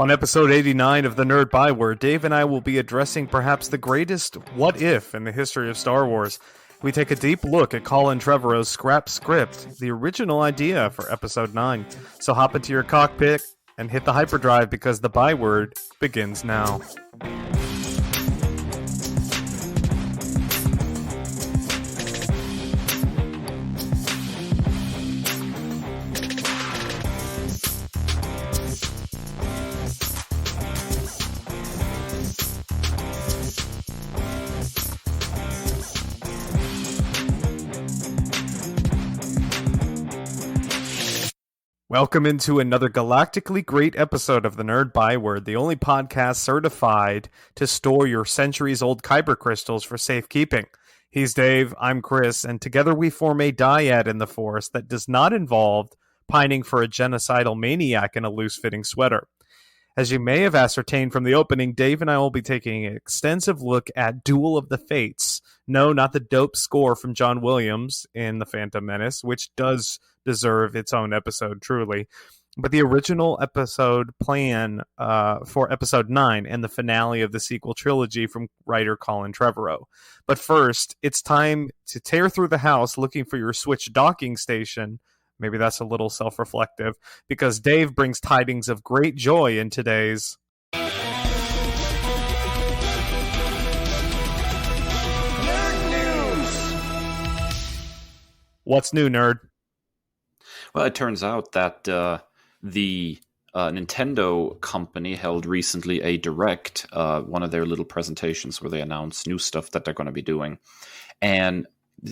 On episode 89 of the Nerd Byword, Dave and I will be addressing perhaps the greatest what if in the history of Star Wars. We take a deep look at Colin Trevorrow's scrap script, the original idea for episode 9. So hop into your cockpit and hit the hyperdrive because the Byword begins now. Welcome into another galactically great episode of the Nerd Byword, the only podcast certified to store your centuries-old kyber crystals for safekeeping. He's Dave, I'm Kris, and together we form a dyad in the Force that does not involve pining for a genocidal maniac in a loose-fitting sweater. As you may have ascertained from the opening, Dave and I will be taking an extensive look at Duel of the Fates. No, not the dope score from John Williams in The Phantom Menace, which does deserve its own episode, truly, but the original episode plan for episode 9 and the finale of the sequel trilogy from writer Colin Trevorrow. But first, it's time to tear through the house looking for your Switch docking station. Maybe that's a little self-reflective, because Dave brings tidings of great joy in today's Nerd News! What's new, nerd? Well, it turns out that the Nintendo company held recently a direct, one of their little presentations where they announced new stuff that they're going to be doing. And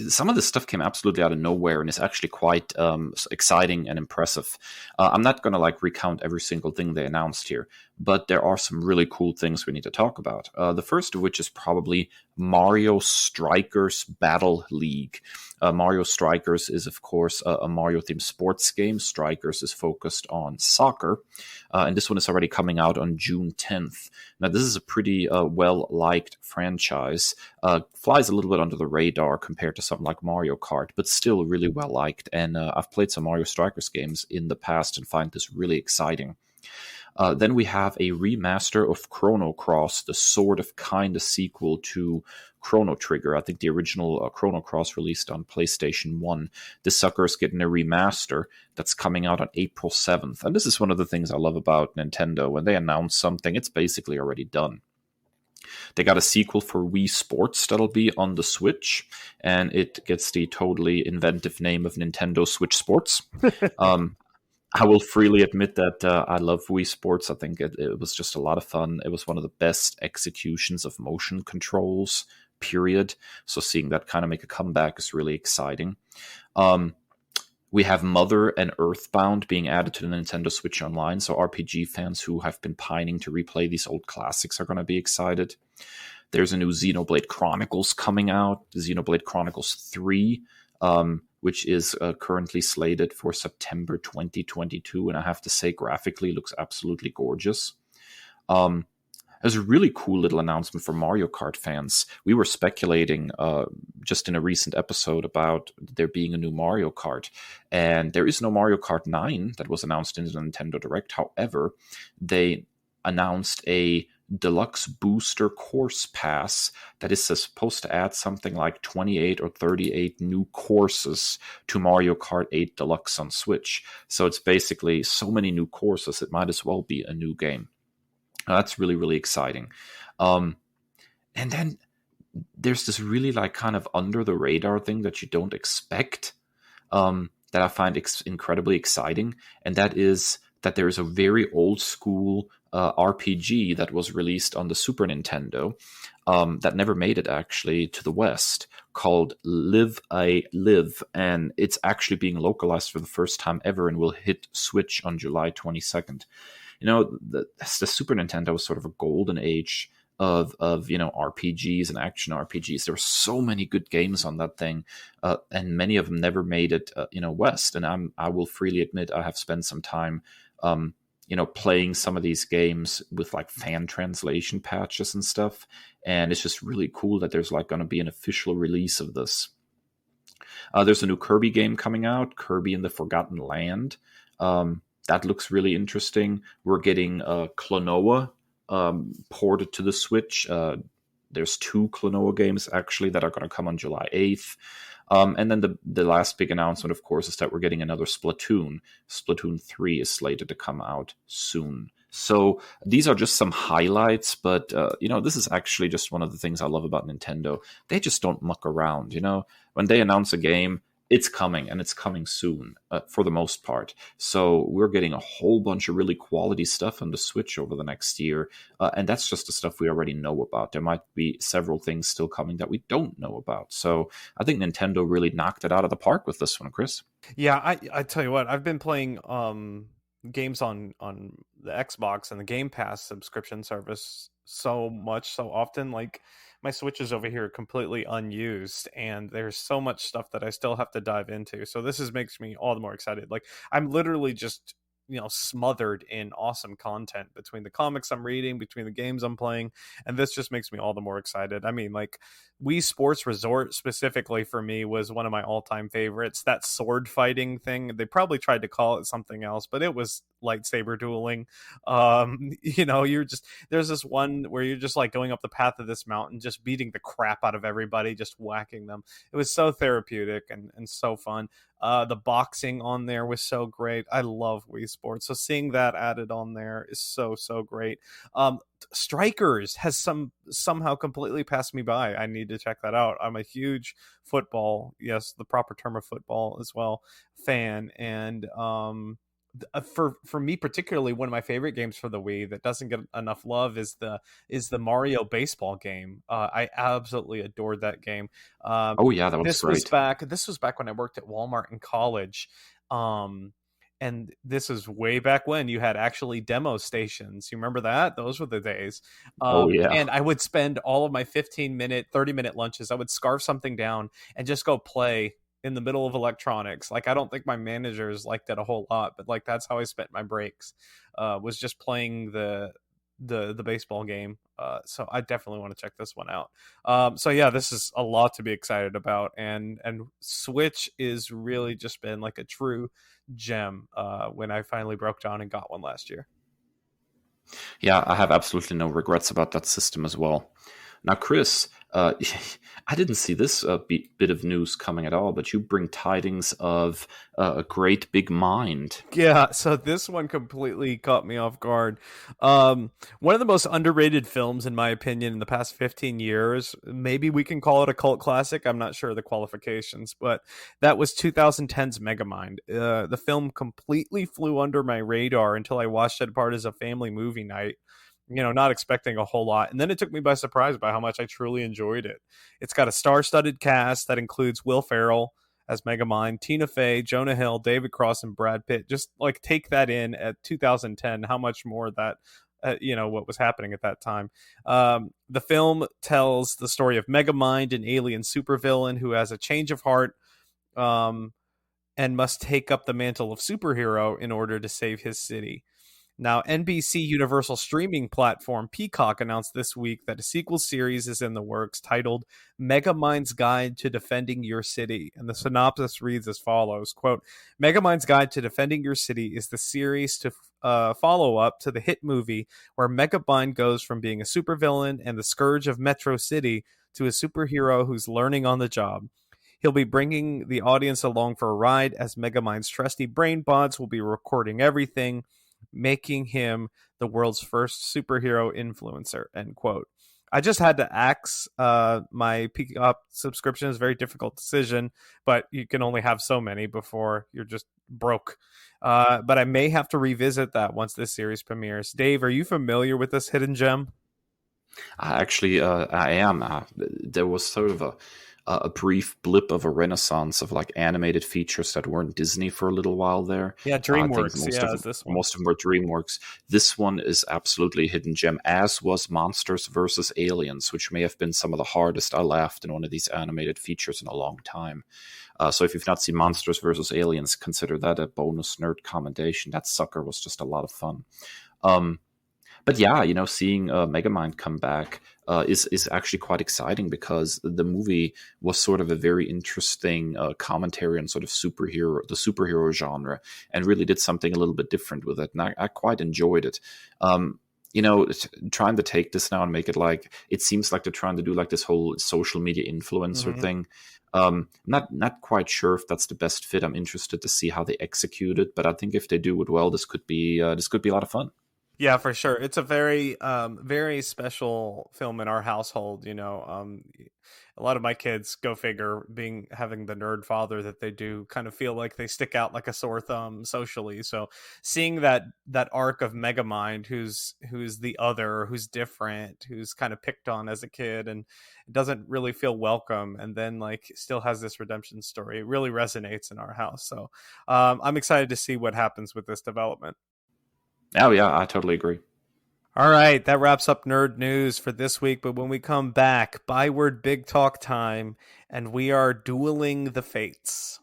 some of this stuff came absolutely out of nowhere and is actually quite exciting and impressive. I'm not going to recount every single thing they announced here, but there are some really cool things we need to talk about. The first of which is probably Mario Strikers Battle League. Mario Strikers is, of course, a Mario-themed sports game. Strikers is focused on soccer, and this one is already coming out on June 10th. Now, this is a pretty well-liked franchise. Flies a little bit under the radar compared to something like Mario Kart, but still really well-liked. And I've played some Mario Strikers games in the past and find this really exciting. Then we have a remaster of Chrono Cross, the sort of kind of sequel to Chrono Trigger. I think the original Chrono Cross released on PlayStation 1. This sucker is getting a remaster that's coming out on April 7th. And this is one of the things I love about Nintendo. When they announce something, it's basically already done. They got a sequel for Wii Sports that'll be on the Switch, and it gets the totally inventive name of Nintendo Switch Sports. I will freely admit that I love Wii Sports. I think it was just a lot of fun. It was one of the best executions of motion controls, period. So seeing that kind of make a comeback is really exciting. We have Mother and Earthbound being added to the Nintendo Switch Online. So RPG fans who have been pining to replay these old classics are going to be excited. There's a new Xenoblade Chronicles coming out, Xenoblade Chronicles 3, which is currently slated for September 2022. And I have to say, graphically, looks absolutely gorgeous. There's a really cool little announcement for Mario Kart fans. We were speculating just in a recent episode about there being a new Mario Kart. And there is no Mario Kart 9 that was announced in the Nintendo Direct. However, they announced a deluxe booster course pass that is supposed to add something like 28 or 38 new courses to Mario Kart 8 Deluxe on Switch. So it's basically so many new courses, it might as well be a new game. That's really, really exciting. And then there's this really kind of under the radar thing that you don't expect that I find incredibly exciting. And that is that there is a very old school RPG that was released on the Super Nintendo that never made it actually to the West, called Live I Live, and it's actually being localized for the first time ever and will hit Switch on July 22nd. You know, the Super Nintendo was sort of a golden age of RPGs and action RPGs. There were so many good games on that thing, and many of them never made it West. And I will freely admit I have spent some time playing some of these games with fan translation patches and stuff. And it's just really cool that there's going to be an official release of this. There's a new Kirby game coming out, Kirby and the Forgotten Land. that looks really interesting. We're getting Klonoa ported to the Switch. There's 2 Klonoa games actually that are going to come on July 8th. And then the last big announcement, of course, is that we're getting another Splatoon. Splatoon 3 is slated to come out soon. So these are just some highlights, but this is actually just one of the things I love about Nintendo. They just don't muck around. When they announce a game, it's coming, and it's coming soon for the most part. So we're getting a whole bunch of really quality stuff on the Switch over the next year, and that's just the stuff we already know about. There might be several things still coming that we don't know about. So I think Nintendo really knocked it out of the park with this one, Chris. Yeah, I tell you what, I've been playing games on the Xbox and the Game Pass subscription service so much, so often. Like, my Switch is over here completely unused, and there's so much stuff that I still have to dive into. So this makes me all the more excited. Like, I'm literally just smothered in awesome content between the comics I'm reading, between the games I'm playing, and this just makes me all the more excited. I mean, like, Wii Sports Resort specifically for me was one of my all-time favorites. That sword fighting thing, they probably tried to call it something else, but it was lightsaber dueling. There's this one where you're just like going up the path of this mountain, just beating the crap out of everybody, just whacking them. It was so therapeutic and so fun. The boxing on there was so great. I love Wii Sports, so seeing that added on there is so great. Strikers has somehow completely passed me by. I need to check that out. I'm a huge football, yes, the proper term of football as well, fan, and for me particularly, one of my favorite games for the Wii that doesn't get enough love is the Mario baseball game. I absolutely adored that game. Oh yeah, that was great. This was back when I worked at Walmart in college. And this is way back when you had actually demo stations. You remember that? Those were the days. Oh yeah. And I would spend all of my 15-minute, 30-minute lunches. I would scarf something down and just go play in the middle of electronics. Like, I don't think my managers liked it a whole lot, but like, that's how I spent my breaks, was just playing the baseball game. So I definitely want to check this one out. So yeah, this is a lot to be excited about, and Switch is really just been like a true gem when I finally broke down and got one last year. Yeah, I have absolutely no regrets about that system as well. Now, Chris, I didn't see this bit of news coming at all, but you bring tidings of a great big mind. Yeah, so this one completely caught me off guard. One of the most underrated films, in my opinion, in the past 15 years. Maybe we can call it a cult classic. I'm not sure of the qualifications, but that was 2010's Megamind. The film completely flew under my radar until I watched it part as a family movie night. Not expecting a whole lot. And then it took me by surprise by how much I truly enjoyed it. It's got a star-studded cast that includes Will Ferrell as Megamind, Tina Fey, Jonah Hill, David Cross, and Brad Pitt. Just like take that in at 2010, how much more that, what was happening at that time. The film tells the story of Megamind, an alien supervillain who has a change of heart and must take up the mantle of superhero in order to save his city. Now, NBC Universal streaming platform Peacock announced this week that a sequel series is in the works titled Megamind's Guide to Defending Your City. And the synopsis reads as follows, quote, Megamind's Guide to Defending Your City is the series to follow up to the hit movie where Megamind goes from being a supervillain and the scourge of Metro City to a superhero who's learning on the job. He'll be bringing the audience along for a ride as Megamind's trusty brain bots will be recording everything, making him the world's first superhero influencer, end quote. I just had to axe my Peacock subscription. Is a very difficult decision, but you can only have so many before you're just broke. But I may have to revisit that once this series premieres. Dave, are you familiar with this hidden gem? Actually, I am. There was sort of a brief blip of a renaissance of like animated features that weren't Disney for a little while there. Yeah, DreamWorks. Most of them were DreamWorks. This one is absolutely a hidden gem, as was Monsters vs. Aliens, which may have been some of the hardest I laughed in one of these animated features in a long time. So if you've not seen Monsters vs. Aliens, consider that a bonus nerd commendation. That sucker was just a lot of fun. But yeah, seeing Megamind come back is actually quite exciting, because the movie was sort of a very interesting commentary on sort of the superhero genre, and really did something a little bit different with it, and I quite enjoyed it. Trying to take this now and make it like, it seems like they're trying to do like this whole social media influencer thing. Not quite sure if that's the best fit. I'm interested to see how they execute it, but I think if they do it well, this could be a lot of fun. Yeah, for sure. It's a very, very special film in our household. A lot of my kids, go figure, having the nerd father that they do, kind of feel like they stick out like a sore thumb socially. So seeing that arc of Megamind, who's the other, who's different, who's kind of picked on as a kid and doesn't really feel welcome, and then like still has this redemption story, it really resonates in our house. So I'm excited to see what happens with this development. Oh yeah, I totally agree. All right, that wraps up nerd news for this week. But when we come back, Byword Big Talk time, and we are dueling the fates.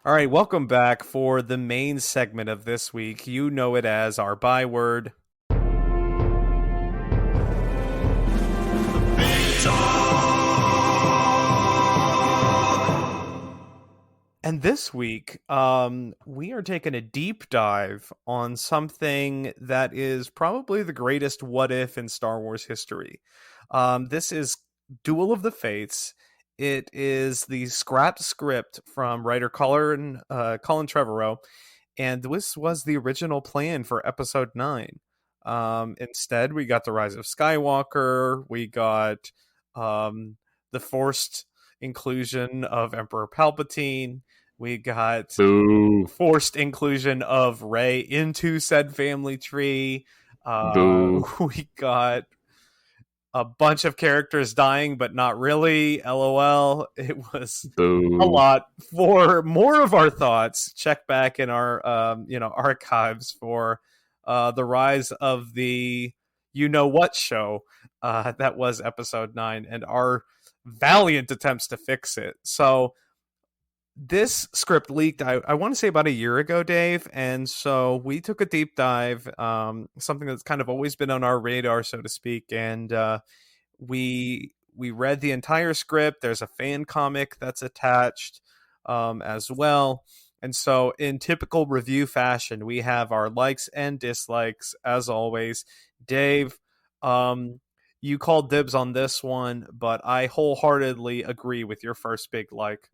All right, welcome back for the main segment of this week. You know it as our Byword Big Talk. And this week, we are taking a deep dive on something that is probably the greatest what if in Star Wars history. This is Duel of the Fates. It is the scrapped script from writer Colin Trevorrow, and this was the original plan for Episode 9. Instead, we got the Rise of Skywalker. We got the forced inclusion of Emperor Palpatine. We got forced inclusion of Rey into said family tree. We got a bunch of characters dying, but not really. LOL. It was a lot. For more of our thoughts, check back in our archives for the rise of the you know what show that was Episode 9, and our valiant attempts to fix it. So this script leaked, I want to say about a year ago, Dave, and so we took a deep dive, something that's kind of always been on our radar, so to speak, and we read the entire script. There's a fan comic that's attached as well, and so in typical review fashion, we have our likes and dislikes as always. Dave, you called dibs on this one, but I wholeheartedly agree with your first big like.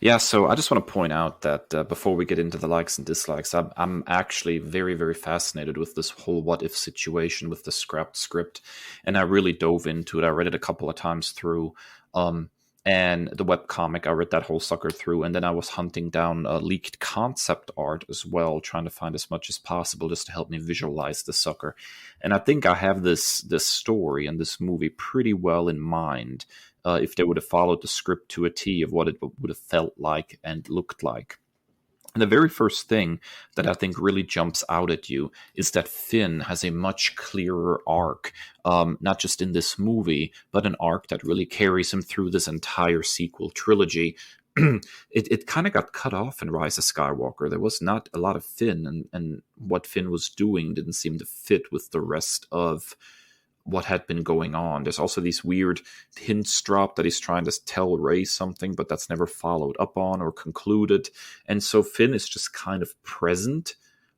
Yeah, so I just want to point out that before we get into the likes and dislikes, I'm actually very, very fascinated with this whole what if situation with the scrapped script, and I really dove into it. I read it a couple of times through, and the webcomic, I read that whole sucker through, and then I was hunting down leaked concept art as well, trying to find as much as possible just to help me visualize the sucker. And I think I have this story and this movie pretty well in mind. If they would have followed the script to a T of what it would have felt like and looked like. And the very first thing that I think really jumps out at you is that Finn has a much clearer arc, not just in this movie, but an arc that really carries him through this entire sequel trilogy. It kind of got cut off in Rise of Skywalker. There was not a lot of Finn, and what Finn was doing didn't seem to fit with the rest of what had been going on. There's also these weird hints dropped that he's trying to tell Rey something, but that's never followed up on or concluded. And so Finn is just kind of present,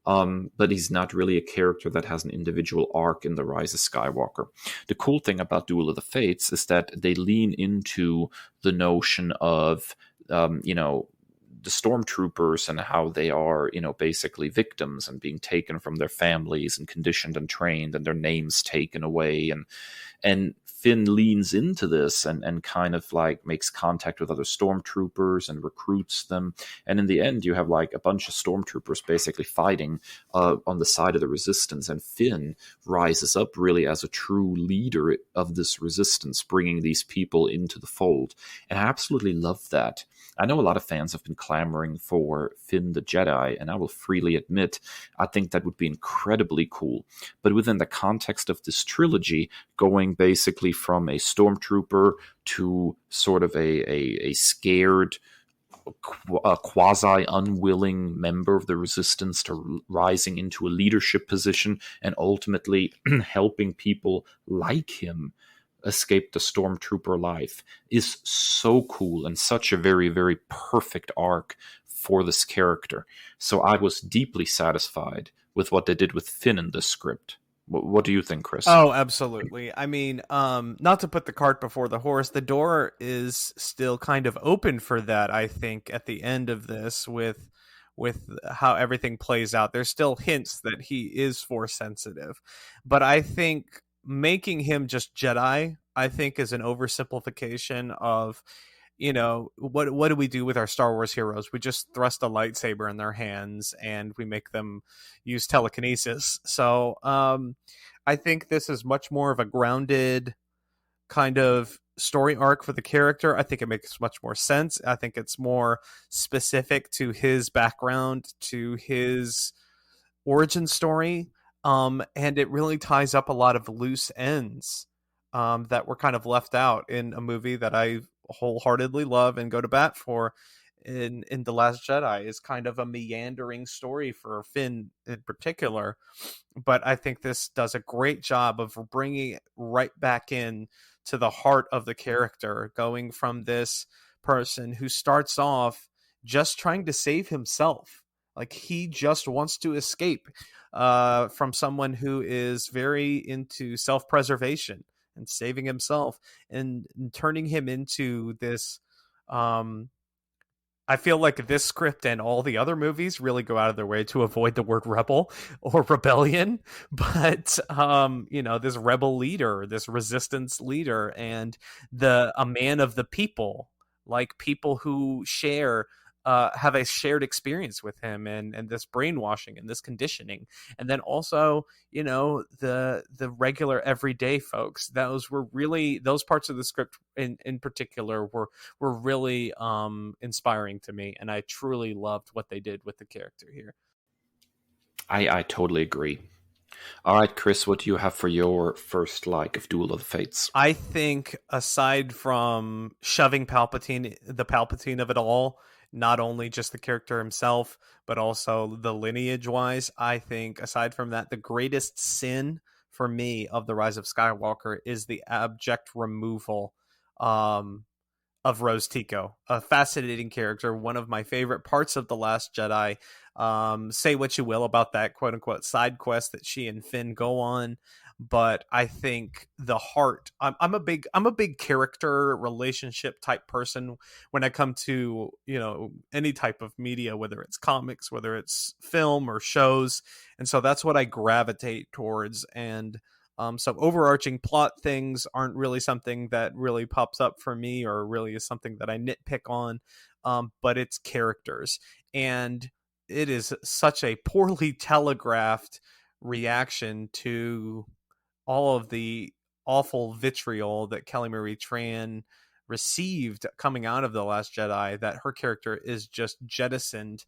but he's not really a character that has an individual arc in the Rise of Skywalker. The cool thing about Duel of the Fates is that they lean into the notion of, the stormtroopers and how they are, basically victims and being taken from their families and conditioned and trained and their names taken away. And Finn leans into this and kind of like makes contact with other stormtroopers and recruits them. And in the end, you have like a bunch of stormtroopers basically fighting on the side of the resistance. And Finn rises up really as a true leader of this resistance, bringing these people into the fold. And I absolutely love that. I know a lot of fans have been clamoring for Finn the Jedi, and I will freely admit, I think that would be incredibly cool. But within the context of this trilogy, going basically from a stormtrooper to sort of a scared a quasi unwilling member of the resistance to rising into a leadership position and ultimately helping people like him escape the stormtrooper life is so cool and such a very, very perfect arc for this character. So I was deeply satisfied with what they did with Finn in this script. What do you think, Chris? Oh, absolutely. I mean, not to put the cart before the horse, the door is still kind of open for that, I think, at the end of this with how everything plays out. There's still hints that he is force sensitive. But I think making him just Jedi, I think, is an oversimplification of, what do we do with our Star Wars heroes? We just thrust a lightsaber in their hands and we make them use telekinesis. So I think this is much more of a grounded kind of story arc for the character. I think it makes much more sense. I think it's more specific to his background, to his origin story, and it really ties up a lot of loose ends that were kind of left out in a movie that I wholeheartedly love and go to bat for. In The Last Jedi is kind of a meandering story for Finn in particular, but I think this does a great job of bringing it right back in to the heart of the character, going from this person who starts off just trying to save himself. Like he just wants to escape from someone who is very into self-preservation and saving himself, and turning him into this. I feel like this script and all the other movies really go out of their way to avoid the word rebel or rebellion, but this rebel leader, this resistance leader, and a man of the people, like people who have a shared experience with him, and this brainwashing and this conditioning, and then also the regular everyday folks. Those parts of the script in particular were really inspiring to me, and I truly loved what they did with the character here. I totally agree. All right, Chris, what do you have for your first like of Duel of the Fates? I think aside from shoving the Palpatine of it all, not only just the character himself, but also the lineage wise, I think aside from that, the greatest sin for me of the Rise of Skywalker is the abject removal of Rose Tico, a fascinating character, one of my favorite parts of The Last Jedi. Say what you will about that quote unquote side quest that she and Finn go on, but I think the heart. I'm a big character relationship type person when I come to any type of media, whether it's comics, whether it's film or shows, and so that's what I gravitate towards. And so overarching plot things aren't really something that really pops up for me or really is something that I nitpick on, but it's characters. And it is such a poorly telegraphed reaction to all of the awful vitriol that Kelly Marie Tran received coming out of The Last Jedi that her character is just jettisoned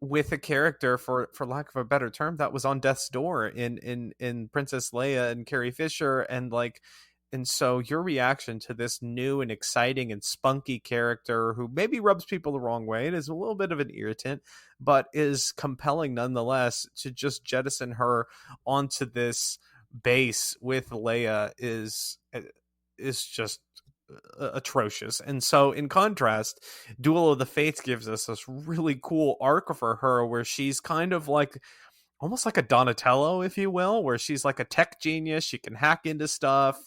with a character, for lack of a better term, that was on death's door in Princess Leia and Carrie Fisher, and so your reaction to this new and exciting and spunky character who maybe rubs people the wrong way and is a little bit of an irritant, but is compelling nonetheless, to just jettison her onto this base with Leia is just atrocious. And so in contrast, Duel of the Fates gives us this really cool arc for her where she's kind of like almost like a Donatello, if you will, where she's like a tech genius. She can hack into stuff,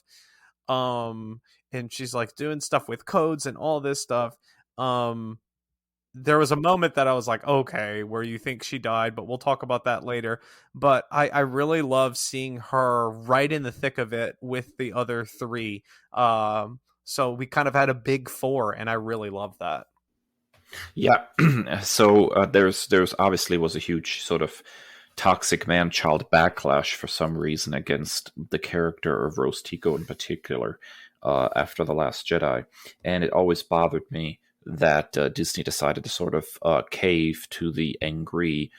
and she's like doing stuff with codes and all this stuff. There was a moment that I was like, okay, where you think she died, but we'll talk about that later. But I really love seeing her right in the thick of it with the other three. So we kind of had a big four, and I really love that. Yeah, so there's obviously was a huge sort of toxic man-child backlash for some reason against the character of Rose Tico in particular after The Last Jedi, and it always bothered me that Disney decided to sort of cave to the angry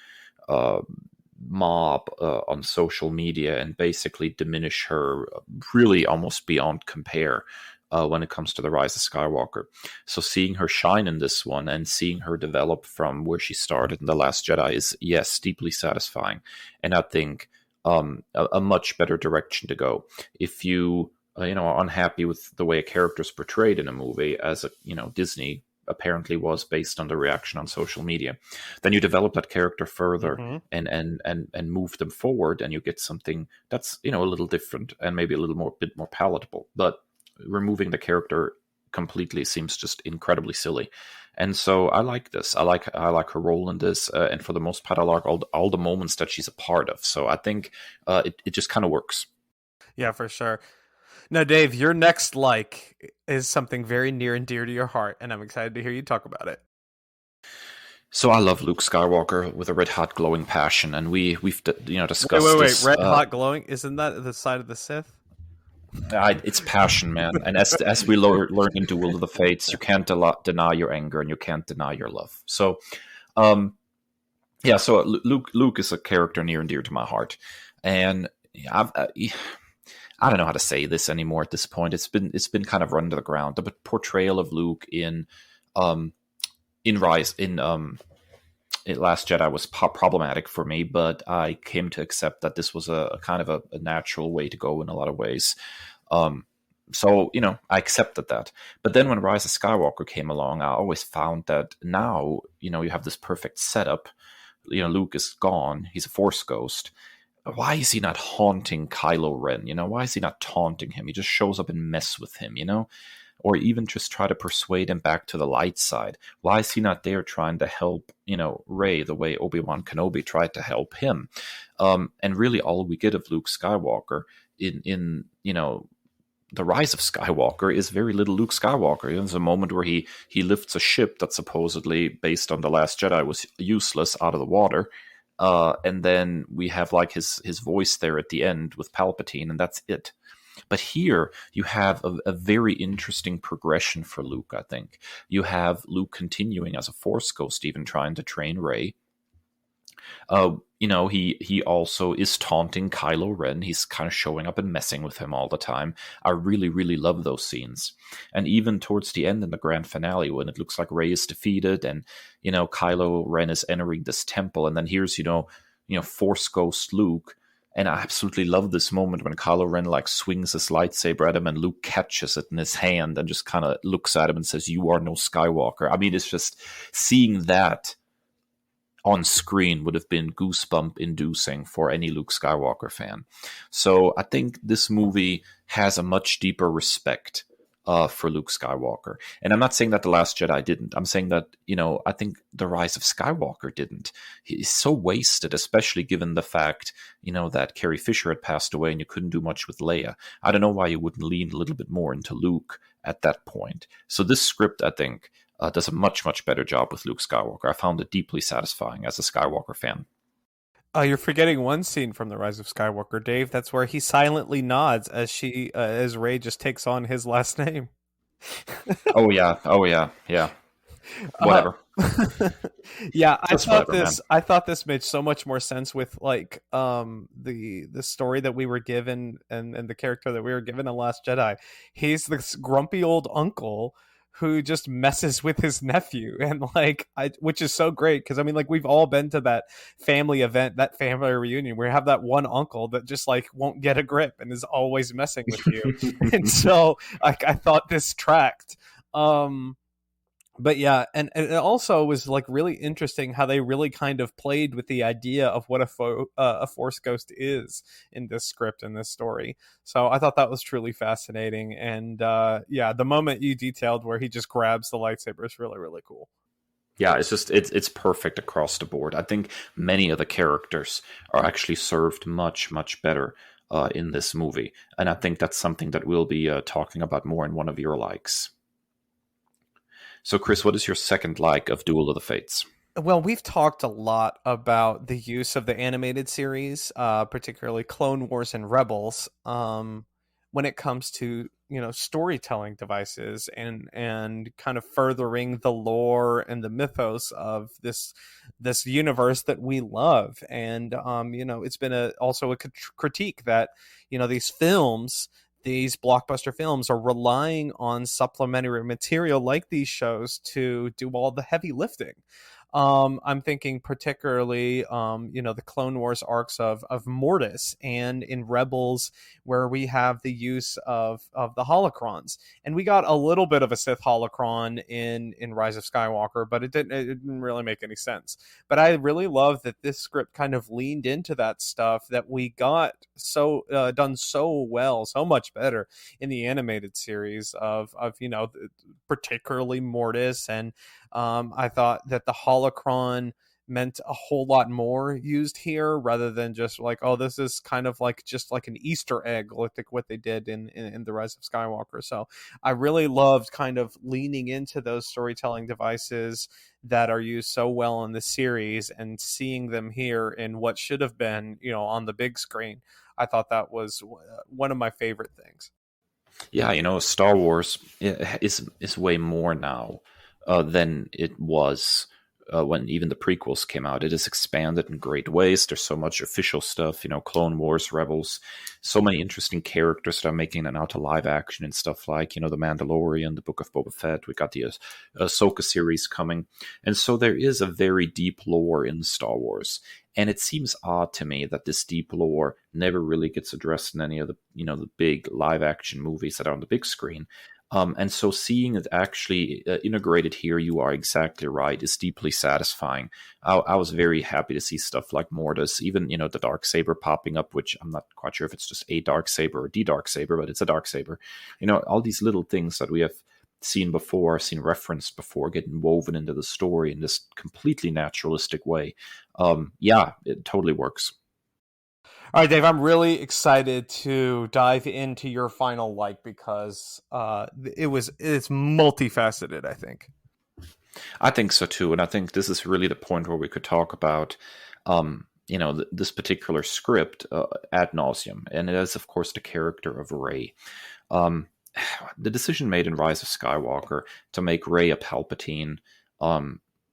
mob on social media and basically diminish her really almost beyond compare. when it comes to the Rise of Skywalker. So seeing her shine in this one and seeing her develop from where she started in The Last Jedi is, yes, deeply satisfying. And I think a much better direction to go. If you are unhappy with the way a character is portrayed in a movie, as Disney apparently was based on the reaction on social media, then you develop that character further and move them forward, and you get something that's a little different and maybe a bit more palatable. But removing the character completely seems just incredibly silly. And so I like this. I like her role in this, and for the most part, I like all the moments that she's a part of. So I think it just kind of works. Yeah, for sure. Now, Dave, your next is something very near and dear to your heart, and I'm excited to hear you talk about it. So I love Luke Skywalker with a red hot glowing passion, and we've discussed. Wait, this, red hot glowing? Isn't that the side of the Sith? It's passion, man. And as we learn in Duel of the Fates, you can't deny your anger and you can't deny your love. So, so Luke is a character near and dear to my heart, and I don't know how to say this anymore at this point. It's been kind of run to the ground. The portrayal of Luke in Last Jedi was problematic for me, but I came to accept that this was a kind of a natural way to go in a lot of ways. So I accepted that. But then when Rise of Skywalker came along, I always found that now, you have this perfect setup. Luke is gone. He's a Force ghost. Why is he not haunting Kylo Ren? Why is he not taunting him? He just shows up and mess with him, or even just try to persuade him back to the light side. Why is he not there trying to help, Rey the way Obi-Wan Kenobi tried to help him? And really all we get of Luke Skywalker in the Rise of Skywalker is very little Luke Skywalker. There's a moment where he lifts a ship that supposedly, based on The Last Jedi, was useless out of the water. And then we have his voice there at the end with Palpatine, and that's it. But here you have a very interesting progression for Luke, I think. You have Luke continuing as a Force ghost, even trying to train Rey. He also is taunting Kylo Ren. He's kind of showing up and messing with him all the time. I really, really love those scenes. And even towards the end in the grand finale, when it looks like Rey is defeated and, Kylo Ren is entering this temple, and then here's, Force Ghost Luke. And I absolutely love this moment when Kylo Ren swings his lightsaber at him and Luke catches it in his hand and just kind of looks at him and says, "You are no Skywalker." I mean, it's just seeing that on screen would have been goosebump inducing for any Luke Skywalker fan. So I think this movie has a much deeper respect for Luke Skywalker. And I'm not saying that The Last Jedi didn't. I'm saying that, I think The Rise of Skywalker didn't. He's so wasted, especially given the fact, that Carrie Fisher had passed away and you couldn't do much with Leia. I don't know why you wouldn't lean a little bit more into Luke at that point. So this script, I think, does a much, much better job with Luke Skywalker. I found it deeply satisfying as a Skywalker fan. You're forgetting one scene from The Rise of Skywalker, Dave. That's where he silently nods as Rey just takes on his last name. Oh yeah. Whatever. Yeah, I thought this made so much more sense with the story that we were given and the character that we were given in Last Jedi. He's this grumpy old uncle who just messes with his nephew, and which is so great because we've all been to that family event, that family reunion where you have that one uncle that just won't get a grip and is always messing with you. And so I thought this tracked. But yeah, and it also was really interesting how they really kind of played with the idea of what a Force ghost is in this script, in this story. So I thought that was truly fascinating. And the moment you detailed where he just grabs the lightsaber is really, really cool. Yeah, it's perfect across the board. I think many of the characters are actually served much, much better in this movie. And I think that's something that we'll be talking about more in one of your likes. So, Kris, what is your second like of Duel of the Fates? Well, we've talked a lot about the use of the animated series, particularly Clone Wars and Rebels, when it comes to storytelling devices and kind of furthering the lore and the mythos of this universe that we love. And it's been also a critique that these films these blockbuster films are relying on supplementary material like these shows to do all the heavy lifting. I'm thinking particularly, the Clone Wars arcs of Mortis, and in Rebels, where we have the use of the holocrons, and we got a little bit of a Sith holocron in Rise of Skywalker, but it didn't really make any sense. But I really love that this script kind of leaned into that stuff that we got done so well, so much better in the animated series of particularly Mortis. And I thought that the holocron meant a whole lot more used here, rather than just like, oh, this is kind of like just like an Easter egg, like what they did in the Rise of Skywalker. So I really loved kind of leaning into those storytelling devices that are used so well in the series, and seeing them here in what should have been, on the big screen. I thought that was one of my favorite things. Yeah, Star Wars is way more now than it was when even the prequels came out. It has expanded in great ways. There's so much official stuff, Clone Wars, Rebels, so many interesting characters that are making it out to live action and stuff like, The Mandalorian, the Book of Boba Fett. We got the Ahsoka series coming. And so there is a very deep lore in Star Wars. And it seems odd to me that this deep lore never really gets addressed in any of the, the big live action movies that are on the big screen. And so seeing it actually integrated here, you are exactly right, is deeply satisfying. I was very happy to see stuff like Mortis, even, the Darksaber popping up, which I'm not quite sure if it's just a Darksaber or the Darksaber, but it's a Darksaber. All these little things that we have seen before, seen referenced before, getting woven into the story in this completely naturalistic way. Yeah, it totally works. All right, Dave, I'm really excited to dive into your final like, because it's multifaceted, I think. I think so too, and I think this is really the point where we could talk about this particular script ad nauseum, and it is, of course, the character of Rey. The decision made in Rise of Skywalker to make Rey a Palpatine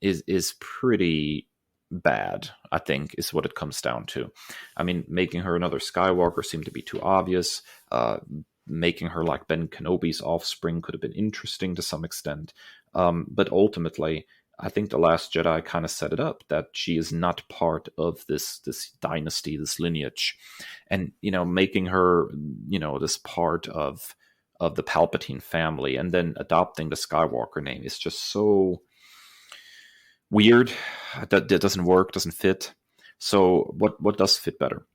is pretty bad, I think, is what it comes down to. I mean, making her another Skywalker seemed to be too obvious. Making her like Ben Kenobi's offspring could have been interesting to some extent. But ultimately, I think The Last Jedi kind of set it up that she is not part of this dynasty, this lineage. And, making her, this part of the Palpatine family, and then adopting the Skywalker name is just so weird. That doesn't work, doesn't fit. So what does fit better?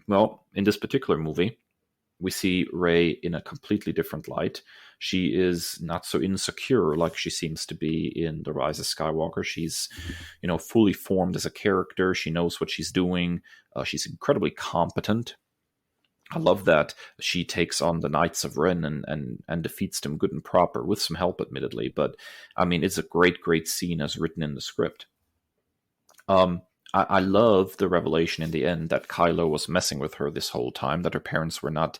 Well, in this particular movie, we see Rey in a completely different light. She is not so insecure like she seems to be in The Rise of Skywalker. She's, fully formed as a character. She knows what she's doing. She's incredibly competent. I love that she takes on the Knights of Ren and defeats them good and proper, with some help, admittedly. But, I mean, it's a great scene as written in the script. I love the revelation in the end that Kylo was messing with her this whole time, that her parents were not,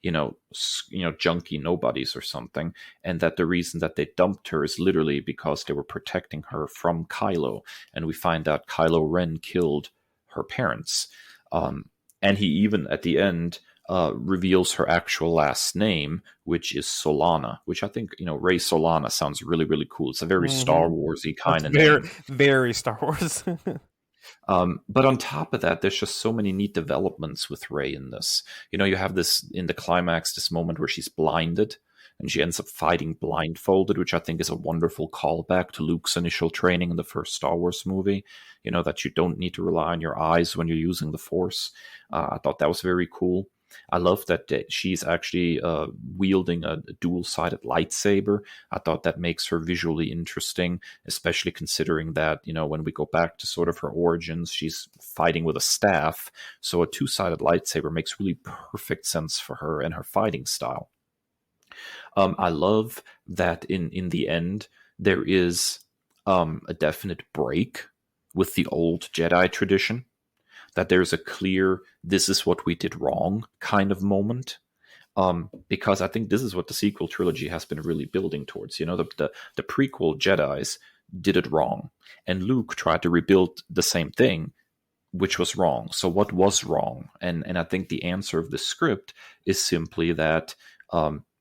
junky nobodies or something, and that the reason that they dumped her is literally because they were protecting her from Kylo. And we find out Kylo Ren killed her parents. And he even, at the end, reveals her actual last name, which is Solana, which I think, Rey Solana sounds really, really cool. It's a very Star Warsy kind of name. Very Star Wars. But on top of that, there's just so many neat developments with Rey in this. You have this, in the climax, this moment where she's blinded, and she ends up fighting blindfolded, which I think is a wonderful callback to Luke's initial training in the first Star Wars movie, that you don't need to rely on your eyes when you're using the Force. I thought that was very cool. I love that she's actually wielding a dual-sided lightsaber. I thought that makes her visually interesting, especially considering that, when we go back to sort of her origins, she's fighting with a staff. So a two-sided lightsaber makes really perfect sense for her and her fighting style. I love that in the end, there is a definite break with the old Jedi tradition. That there's a clear, this is what we did wrong kind of moment. Because I think this is what the sequel trilogy has been really building towards. The prequel Jedis did it wrong. And Luke tried to rebuild the same thing which was wrong. So what was wrong? And I think the answer of the script is simply that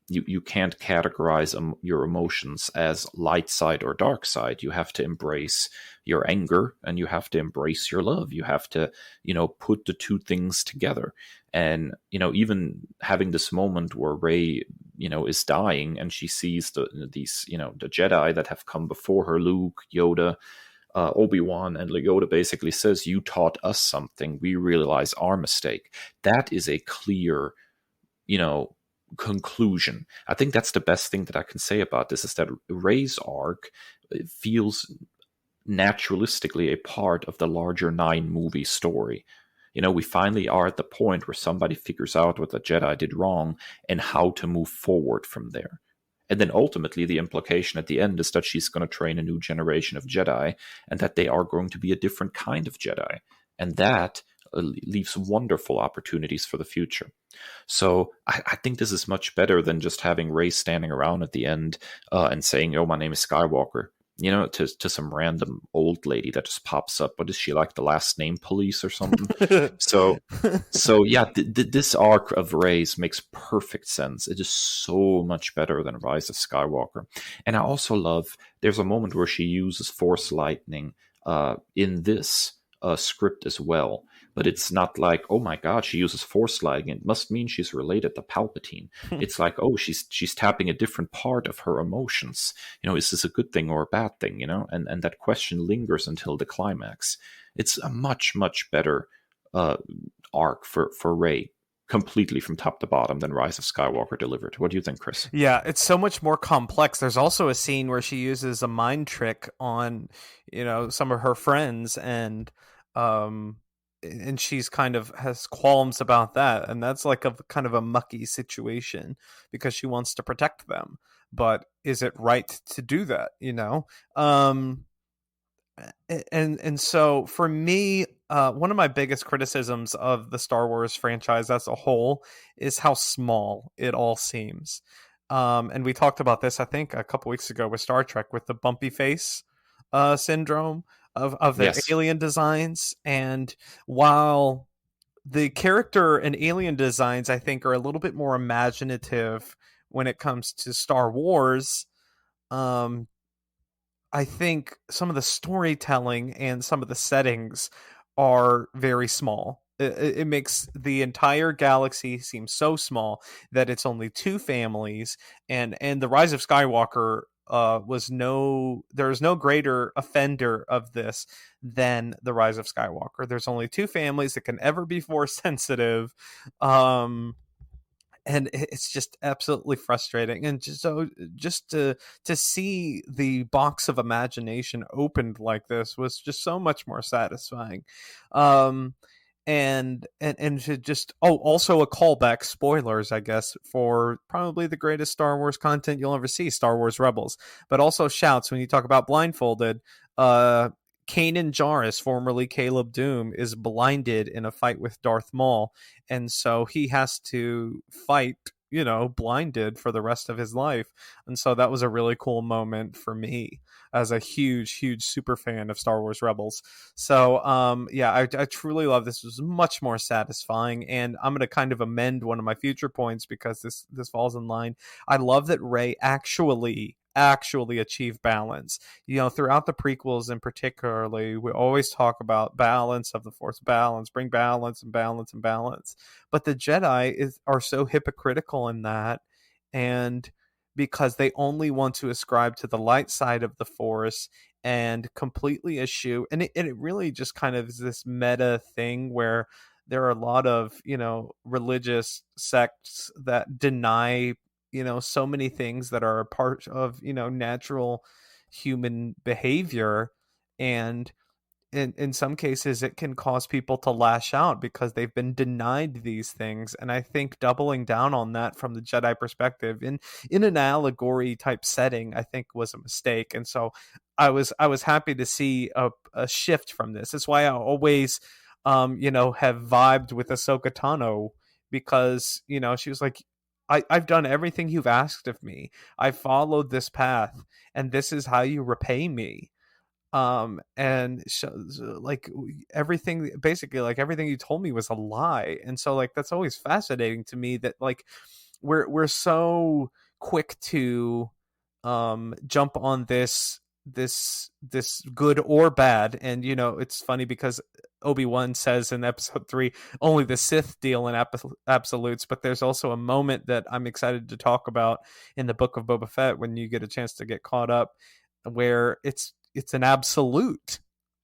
you can't categorize your emotions as light side or dark side. You have to embrace your anger and you have to embrace your love. You have to, put the two things together. And, even having this moment where Rey, is dying and she sees the Jedi that have come before her, Luke, Yoda, Obi-Wan, and Yoda basically says, "You taught us something. We realize our mistake." That is a clear, conclusion. I think that's the best thing that I can say about this, is that Rey's arc feels naturalistically a part of the larger 9-movie story. We finally are at the point where somebody figures out what the Jedi did wrong and how to move forward from there. And then ultimately, the implication at the end is that she's going to train a new generation of Jedi, and that they are going to be a different kind of Jedi. And that leaves wonderful opportunities for the future. So I think this is much better than just having Rey standing around at the end and saying, "Oh, my name is Skywalker," to some random old lady that just pops up. What is she, like the last name police or something? So yeah, this arc of Rey's makes perfect sense. It is so much better than Rise of Skywalker. And I also love, there's a moment where she uses Force lightning in this script as well. But it's not like, oh my god, she uses Force lightning, it must mean she's related to Palpatine. It's like, oh, she's tapping a different part of her emotions. Is this a good thing or a bad thing? And that question lingers until the climax. It's a much, much better arc for Rey, completely from top to bottom, than Rise of Skywalker delivered. What do you think, Chris? Yeah, it's so much more complex. There's also a scene where she uses a mind trick on, some of her friends, and she's kind of has qualms about that, and that's like a kind of a mucky situation because she wants to protect them, but is it right to do that? And so for me, one of my biggest criticisms of the Star Wars franchise as a whole is how small it all seems. And we talked about this, I think, a couple weeks ago with Star Trek, with the bumpy face syndrome of their Yes. alien designs. And while the character and alien designs, I think, are a little bit more imaginative when it comes to Star Wars, I think some of the storytelling and some of the settings are very small. It makes the entire galaxy seem so small that it's only two families, and the Rise of Skywalker there's no greater offender of this than the Rise of Skywalker. There's only two families that can ever be force sensitive. And it's just absolutely frustrating, and just to see the box of imagination opened like this was just so much more satisfying. And to just, also a callback, spoilers, I guess, for probably the greatest Star Wars content you'll ever see, Star Wars Rebels, but also shouts when you talk about blindfolded. Kanan Jarrus, formerly Caleb Doom, is blinded in a fight with Darth Maul, and so he has to fight, blinded for the rest of his life. And so that was a really cool moment for me as a huge super fan of Star Wars Rebels. So yeah, I truly love this. It was much more satisfying, and I'm going to kind of amend one of my future points because this falls in line. I love that Rey actually achieve balance. Throughout the prequels in particularly, we always talk about balance of the Force, bring balance and balance and balance. But the Jedi are so hypocritical in that, and because they only want to ascribe to the light side of the Force and completely eschew, and it really just kind of is this meta thing where there are a lot of religious sects that deny so many things that are a part of natural human behavior, and in some cases it can cause people to lash out because they've been denied these things. And I think doubling down on that from the Jedi perspective in an allegory type setting, I think, was a mistake. And so I was happy to see a shift from this. That's why I always have vibed with Ahsoka Tano, because she was like, I've done everything you've asked of me. I followed this path, and this is how you repay me. And like everything, basically like everything you told me was a lie. And so like that's always fascinating to me, that like we're so quick to jump on this good or bad. And you know, it's funny because Obi-Wan says in episode 3, only the Sith deal in absolutes, but there's also a moment that I'm excited to talk about in the Book of Boba Fett when you get a chance to get caught up, where it's an absolute.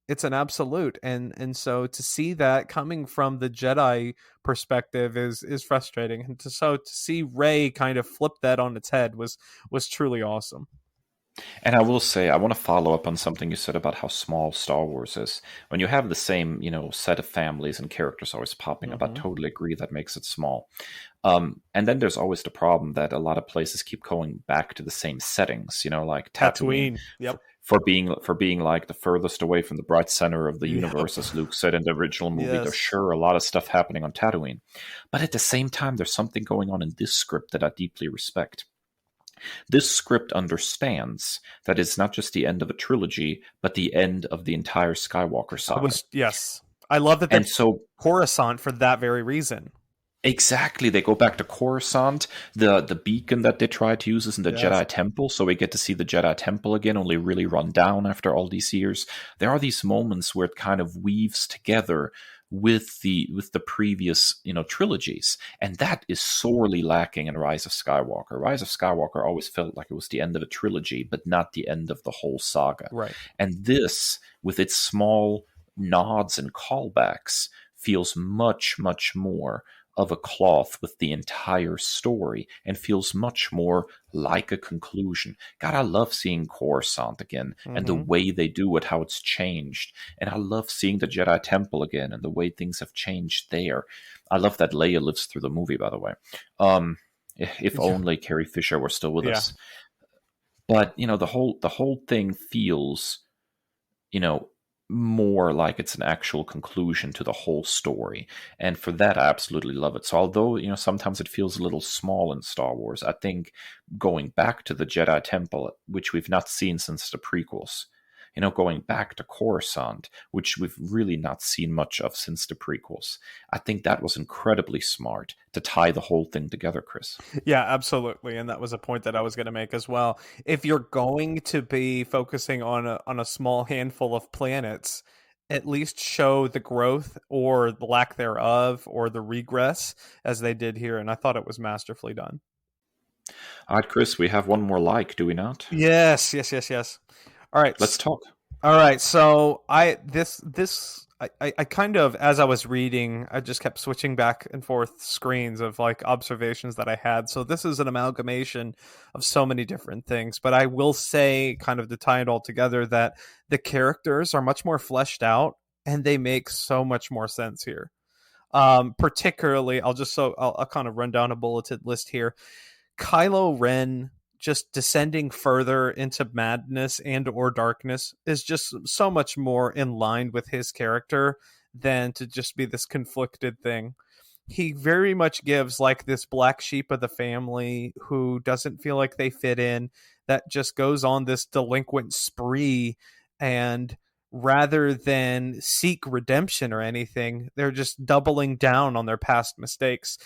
It's an absolute. And so to see that coming from the Jedi perspective is frustrating. And to see Rey kind of flip that on its head was truly awesome. And I will say, I want to follow up on something you said about how small Star Wars is. When you have the same, set of families and characters always popping up, I totally agree that makes it small. And then there's always the problem that a lot of places keep going back to the same settings, like Tatooine. Yep. For being like the furthest away from the bright center of the universe, as Luke said in the original movie. Yes. There's sure a lot of stuff happening on Tatooine. But at the same time, there's something going on in this script that I deeply respect. This script understands that it's not just the end of a trilogy, but the end of the entire Skywalker saga. Yes. I love that and so Coruscant for that very reason. Exactly. They go back to Coruscant. The beacon that they try to use is in the Jedi Temple, so we get to see the Jedi Temple again, only really run down after all these years. There are these moments where it kind of weaves together with the previous trilogies, and that is sorely lacking in Rise of Skywalker. Rise of Skywalker always felt like it was the end of a trilogy, but not the end of the whole saga. Right. And this, with its small nods and callbacks, feels much, much more of a cloth with the entire story and feels much more like a conclusion. God, I love seeing Coruscant again and the way they do it, how it's changed. And I love seeing the Jedi Temple again and the way things have changed there. I love that Leia lives through the movie, by the way. If only Carrie Fisher were still with us. But, the whole thing feels, more like it's an actual conclusion to the whole story. And for that, I absolutely love it. So although, sometimes it feels a little small in Star Wars, I think going back to the Jedi Temple, which we've not seen since the prequels, going back to Coruscant, which we've really not seen much of since the prequels, I think that was incredibly smart to tie the whole thing together, Chris. Yeah, absolutely. And that was a point that I was going to make as well. If you're going to be focusing on a small handful of planets, at least show the growth or the lack thereof or the regress as they did here. And I thought it was masterfully done. All right, Chris, we have one more like, do we not? Yes. All right. Let's talk. All right. So I kind of, as I was reading, I just kept switching back and forth screens of like observations that I had. So this is an amalgamation of so many different things. But I will say, kind of to tie it all together, that the characters are much more fleshed out and they make so much more sense here. Particularly, I'll kind of run down a bulleted list here. Kylo Ren just descending further into madness and or darkness is just so much more in line with his character than to just be this conflicted thing. He very much gives like this black sheep of the family who doesn't feel like they fit in, that just goes on this delinquent spree, and rather than seek redemption or anything, they're just doubling down on their past mistakes.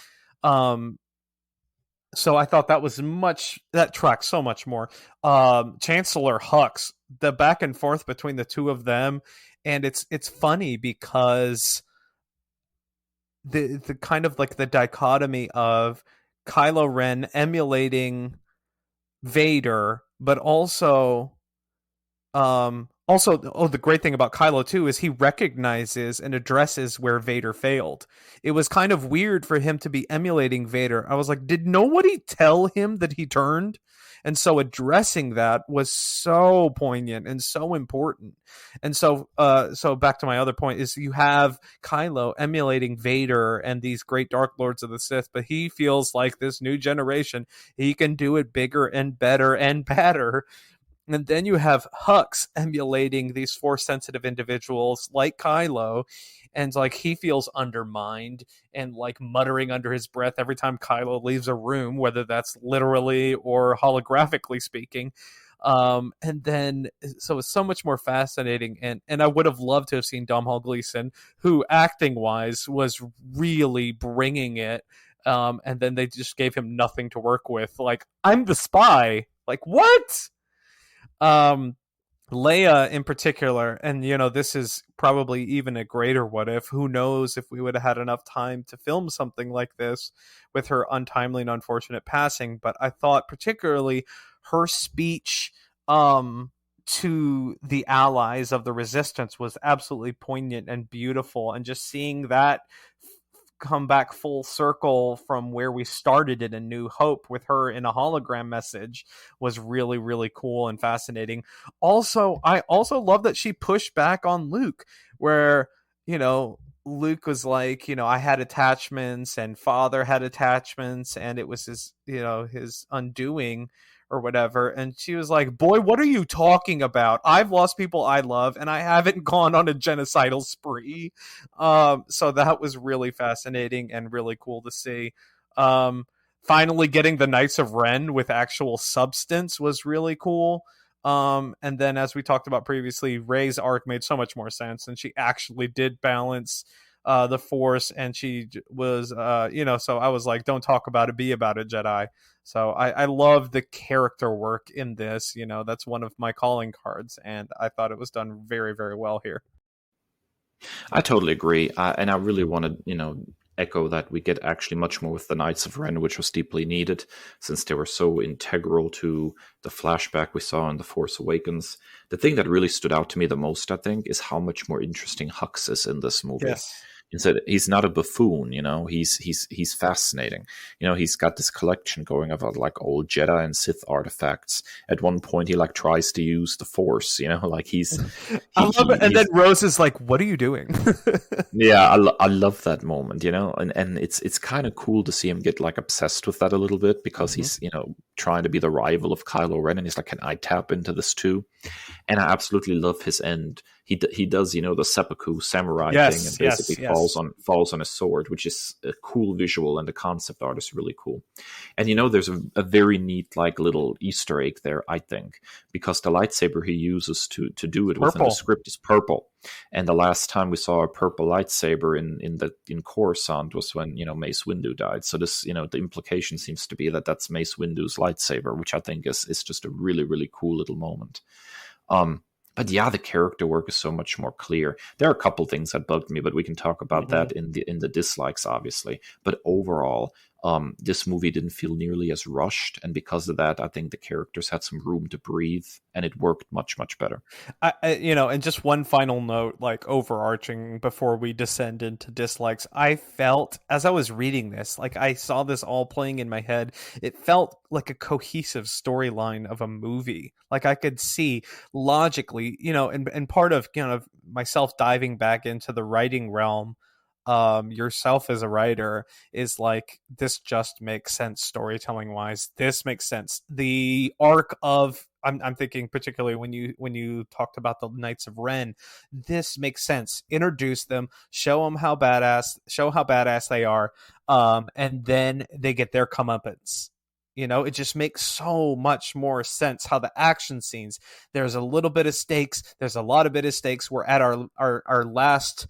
So I thought that tracks so much more. Chancellor Hux, the back and forth between the two of them, and it's funny because the kind of like the dichotomy of Kylo Ren emulating Vader, but also the great thing about Kylo too is he recognizes and addresses where Vader failed. It was kind of weird for him to be emulating Vader. I was like, did nobody tell him that he turned? And so addressing that was so poignant and so important. And so back to my other point is you have Kylo emulating Vader and these great Dark Lords of the Sith, but he feels like this new generation, he can do it bigger and better and badder. And then you have Hux emulating these Force-sensitive individuals like Kylo, and like he feels undermined and like muttering under his breath every time Kylo leaves a room, whether that's literally or holographically speaking. And then so it's so much more fascinating, and I would have loved to have seen Domhnall Gleeson, who acting wise was really bringing it. And then they just gave him nothing to work with. Like, I'm the spy. Like, what? Um, Leia in particular, and this is probably even a greater what if. Who knows if we would have had enough time to film something like this with her untimely and unfortunate passing. But I thought particularly her speech to the allies of the resistance was absolutely poignant and beautiful, and just seeing that come back full circle from where we started in A New Hope with her in a hologram message was really, really cool and fascinating. Also, I also love that she pushed back on Luke, where, Luke was like, I had attachments and father had attachments, and it was his undoing or whatever. And she was like, boy, what are you talking about? I've lost people I love, and I haven't gone on a genocidal spree. So that was really fascinating and really cool to see. Finally getting the Knights of Ren with actual substance was really cool. And then, as we talked about previously, Rey's arc made so much more sense, and she actually did balance the Force, and she was, so I was like, don't talk about it, be about it, Jedi. So I love the character work in this. That's one of my calling cards, and I thought it was done very, very well here. I totally agree, and I really want to, echo that we get actually much more with the Knights of Ren, which was deeply needed, since they were so integral to the flashback we saw in The Force Awakens. The thing that really stood out to me the most, I think, is how much more interesting Hux is in this movie. Yes. Instead, he's not a buffoon, he's fascinating. He's got this collection going of like old Jedi and Sith artifacts. At one point, he like tries to use the Force, like he's. I love it. And then Rose is like, "What are you doing?" Yeah, I love that moment, and it's kind of cool to see him get like obsessed with that a little bit, because he's trying to be the rival of Kylo Ren, and he's like, "Can I tap into this too?" And I absolutely love his end. He does the seppuku samurai thing, and basically falls on his sword, which is a cool visual, and the concept art is really cool. And there's a very neat like little Easter egg there, I think, because the lightsaber he uses to do it within the script is purple. And the last time we saw a purple lightsaber in Coruscant was when Mace Windu died. So this the implication seems to be that that's Mace Windu's lightsaber, which I think is just a really, really cool little moment. But yeah, the character work is so much more clear. There are a couple things that bugged me, but we can talk about that in the dislikes, obviously. But overall, this movie didn't feel nearly as rushed, and because of that, I think the characters had some room to breathe, and it worked much, much better. And just one final note, like overarching before we descend into dislikes, I felt as I was reading this, like I saw this all playing in my head. It felt like a cohesive storyline of a movie. Like I could see logically, and part of myself diving back into the writing realm. Yourself as a writer is like, this just makes sense storytelling wise. This makes sense. The arc of I'm thinking particularly when you talked about the Knights of Ren, this makes sense. Introduce them, show how badass they are, and then they get their comeuppance. It just makes so much more sense how the action scenes. There's a little bit of stakes. There's a lot of bit of stakes. We're at our last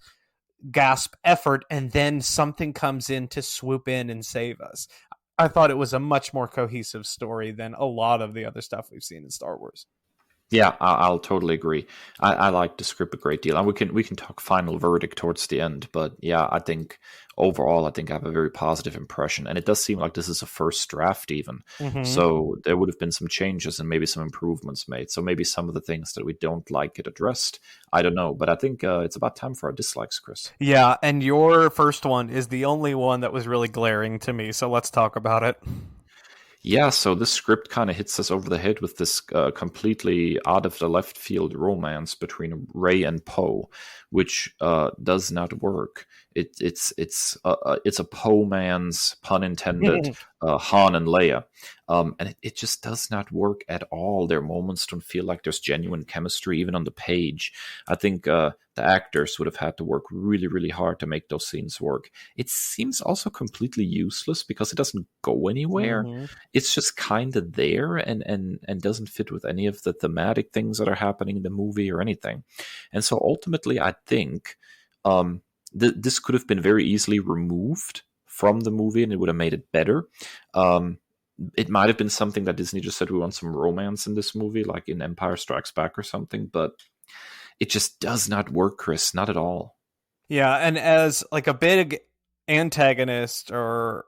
gasp effort, and then something comes in to swoop in and save us. I thought it was a much more cohesive story than a lot of the other stuff we've seen in Star Wars. Yeah, I'll totally agree. I like the script a great deal, and we can talk final verdict towards the end. But yeah, I think overall, I have a very positive impression, and it does seem like this is a first draft even. So there would have been some changes and maybe some improvements made. So maybe some of the things that we don't like get addressed. I don't know, but I think it's about time for our dislikes, Chris. Yeah, and your first one is the only one that was really glaring to me. So let's talk about it. Yeah, so this script kind of hits us over the head with this completely out of the left field romance between Rey and Poe, which does not work. it's a Poe man's, pun intended, Han and Leia, and it just does not work at all. Their moments don't feel like there's genuine chemistry even on the page. I think the actors would have had to work really, really hard to make those scenes work. It seems also completely useless because it doesn't go anywhere. It's just kind of there and doesn't fit with any of the thematic things that are happening in the movie or anything. And so ultimately, I think this could have been very easily removed from the movie and it would have made it better. It might have been something that Disney just said, we want some romance in this movie, like in Empire Strikes Back or something, but it just does not work, Chris, not at all. Yeah, and as like a big antagonist or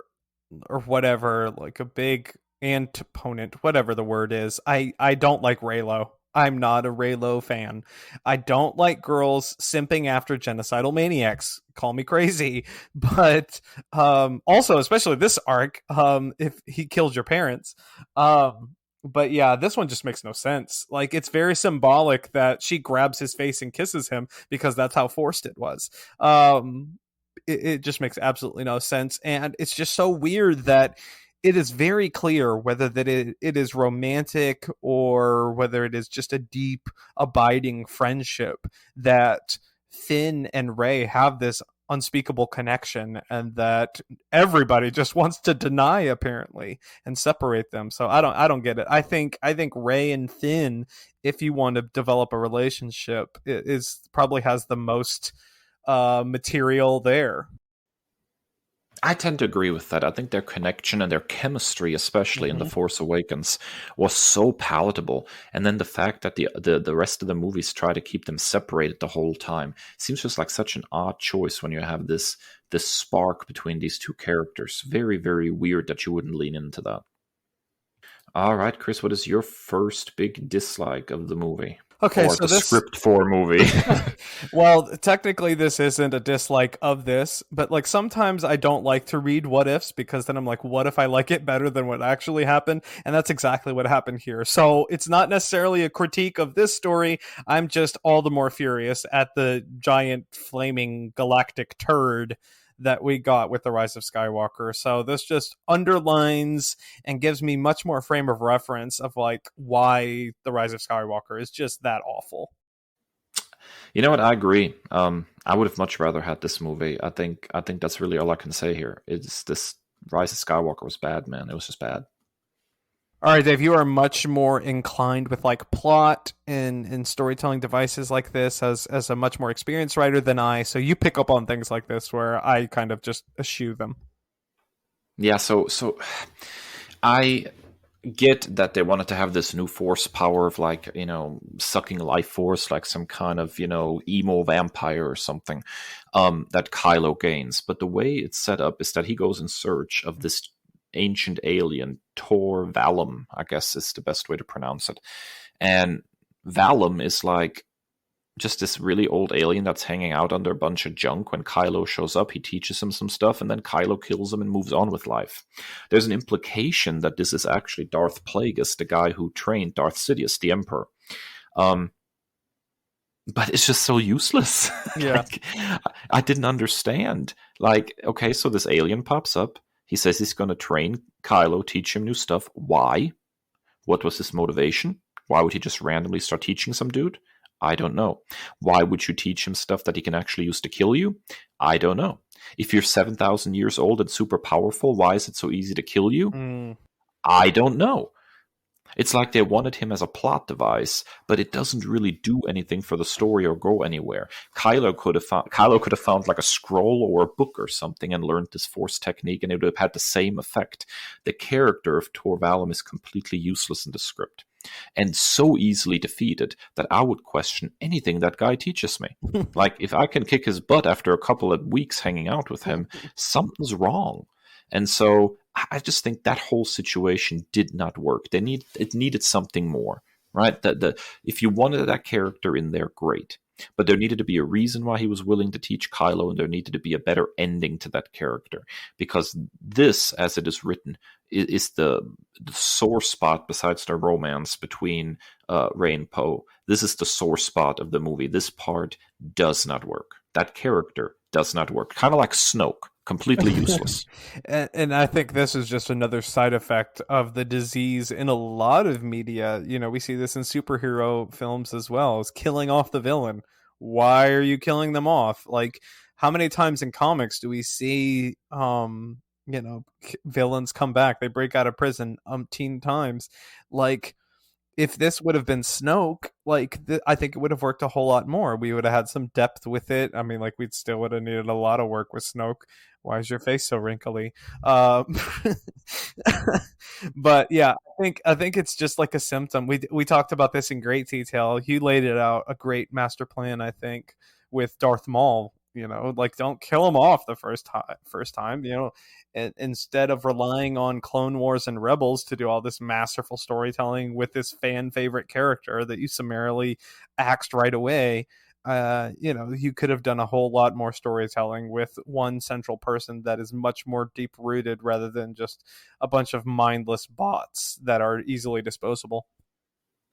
whatever, like a big antaponent, whatever the word is, I don't like Reylo. I'm not a Reylo fan. I don't like girls simping after genocidal maniacs. Call me crazy, but also, especially this arc, if he kills your parents. But yeah, this one just makes no sense. Like, it's very symbolic that she grabs his face and kisses him because that's how forced it was. It just makes absolutely no sense, and it's just so weird that it is very clear whether that it is romantic or whether it is just a deep, abiding friendship, that Finn and Rey have this unspeakable connection, and that everybody just wants to deny, apparently, and separate them. So I don't get it. I think Rey and Finn, if you want to develop a relationship, is probably has the most material there. I tend to agree with that. I think their connection and their chemistry, especially in The Force Awakens, was so palatable. And then the fact that the rest of the movies try to keep them separated the whole time seems just like such an odd choice when you have this spark between these two characters. Very, very weird that you wouldn't lean into that. All right, Chris, what is your first big dislike of the movie? Okay, or so the script for movie. Well, technically this isn't a dislike of this, but like sometimes I don't like to read what ifs because then I'm like, what if I like it better than what actually happened? And that's exactly what happened here. So it's not necessarily a critique of this story. I'm just all the more furious at the giant flaming galactic turd that we got with the Rise of Skywalker. So this just underlines and gives me much more frame of reference of like why the Rise of Skywalker is just that awful. You know what? I agree. I would have much rather had this movie. I think that's really all I can say here. It's this Rise of Skywalker was bad, man. It was just bad. All right, Dave, you are much more inclined with like plot and storytelling devices like this as a much more experienced writer than I. So you pick up on things like this where I kind of just eschew them. Yeah, so I get that they wanted to have this new force power of like, sucking life force, like some kind of, emo vampire or something, that Kylo gains. But the way it's set up is that he goes in search of this ancient alien, Tor Valum, I guess is the best way to pronounce it. And Valum is like just this really old alien that's hanging out under a bunch of junk. When Kylo shows up, he teaches him some stuff, and then Kylo kills him and moves on with life. There's an implication that this is actually Darth Plagueis, the guy who trained Darth Sidious, the Emperor. But it's just so useless. Yeah. I didn't understand. Like, okay, so this alien pops up. He says he's going to train Kylo, teach him new stuff. Why? What was his motivation? Why would he just randomly start teaching some dude? I don't know. Why would you teach him stuff that he can actually use to kill you? I don't know. If you're 7,000 years old and super powerful, why is it so easy to kill you? I don't know. It's like they wanted him as a plot device, but it doesn't really do anything for the story or go anywhere. Kylo could have found like a scroll or a book or something and learned this force technique, and it would have had the same effect. The character of Tor Valum is completely useless in the script, and so easily defeated that I would question anything that guy teaches me. Like, if I can kick his butt after a couple of weeks hanging out with him, something's wrong. And so I just think that whole situation did not work. It needed something more, right? If you wanted that character in there, great. But there needed to be a reason why he was willing to teach Kylo, and there needed to be a better ending to that character. Because this, as it is written, is the sore spot besides the romance between Rey and Poe. This is the sore spot of the movie. This part does not work. that character does not work. Kind of like Snoke, completely useless. And I think this is just another side effect of the disease in a lot of media. You know, we see this in superhero films as well, is killing off the villain. Why are you killing them off? Like, how many times in comics do we see, villains come back? They break out of prison umpteen times. Like, if this would have been Snoke, like I think it would have worked a whole lot more. We would have had some depth with it. I mean, like we still would have needed a lot of work with Snoke. Why is your face so wrinkly? Um, but yeah, I think it's just like a symptom. We talked about this in great detail. You laid it out a great master plan, I think, with Darth Maul. You know, like don't kill him off the first time. You know, instead of relying on Clone Wars and Rebels to do all this masterful storytelling with this fan favorite character that you summarily axed right away, you could have done a whole lot more storytelling with one central person that is much more deep rooted rather than just a bunch of mindless bots that are easily disposable.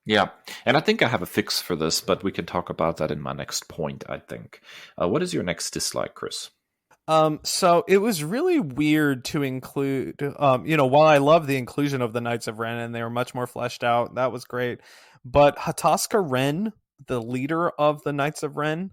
Yeah, and I think I have a fix for this, but we can talk about that in my next point, I think. What is your next dislike, Chris? So it was really weird to include, while I love the inclusion of the Knights of Ren and they were much more fleshed out, that was great. But Hataska Ren, the leader of the Knights of Ren,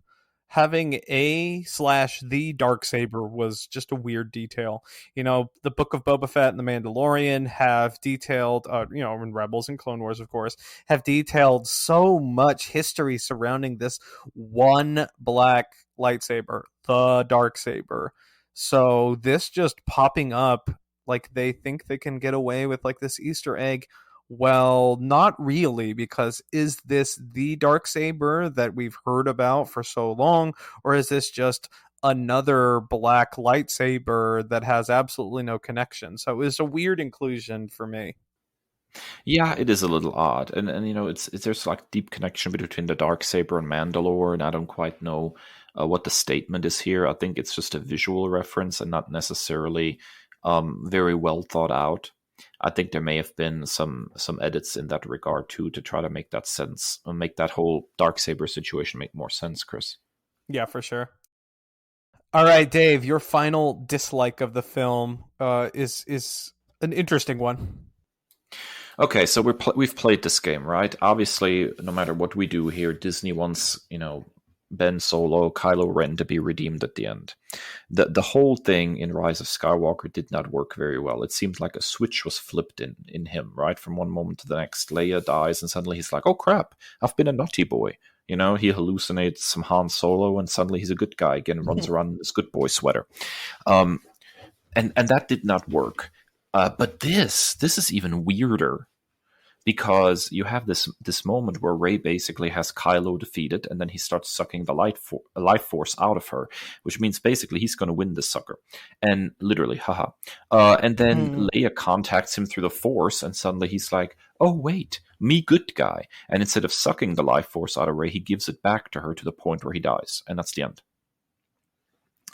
having a/the dark saber was just a weird detail. You know, the Book of Boba Fett and the Mandalorian have detailed, in Rebels and Clone Wars, of course, have detailed so much history surrounding this one black lightsaber, the dark saber. So this just popping up, like they think they can get away with like this Easter egg. Well, not really, because is this the dark saber that we've heard about for so long, or is this just another black lightsaber that has absolutely no connection? So it was a weird inclusion for me. Yeah, it is a little odd, and it's there's like deep connection between the dark saber and Mandalore, and I don't quite know what the statement is here. I think it's just a visual reference and not necessarily very well thought out. I think there may have been some edits in that regard too to try to make that sense, make that whole dark saber situation make more sense, Chris. Yeah, for sure. All right, Dave, your final dislike of the film is an interesting one. Okay, so we've played this game, right? Obviously, no matter what we do here, Disney wants Ben Solo, Kylo Ren to be redeemed at the end. The whole thing in Rise of Skywalker did not work very well. It seemed like a switch was flipped in him, right? From one moment to the next, Leia dies, and suddenly he's like, "Oh crap, I've been a naughty boy." You know, he hallucinates some Han Solo, and suddenly he's a good guy again, runs around in his good boy sweater. And that did not work. But this is even weirder because you have this moment where Rey basically has Kylo defeated, and then he starts sucking the life force out of her, which means basically he's going to win this sucker, and literally, haha. And then Leia contacts him through the Force, and suddenly he's like, "Oh wait, me good guy," and instead of sucking the life force out of Rey, he gives it back to her to the point where he dies, and that's the end.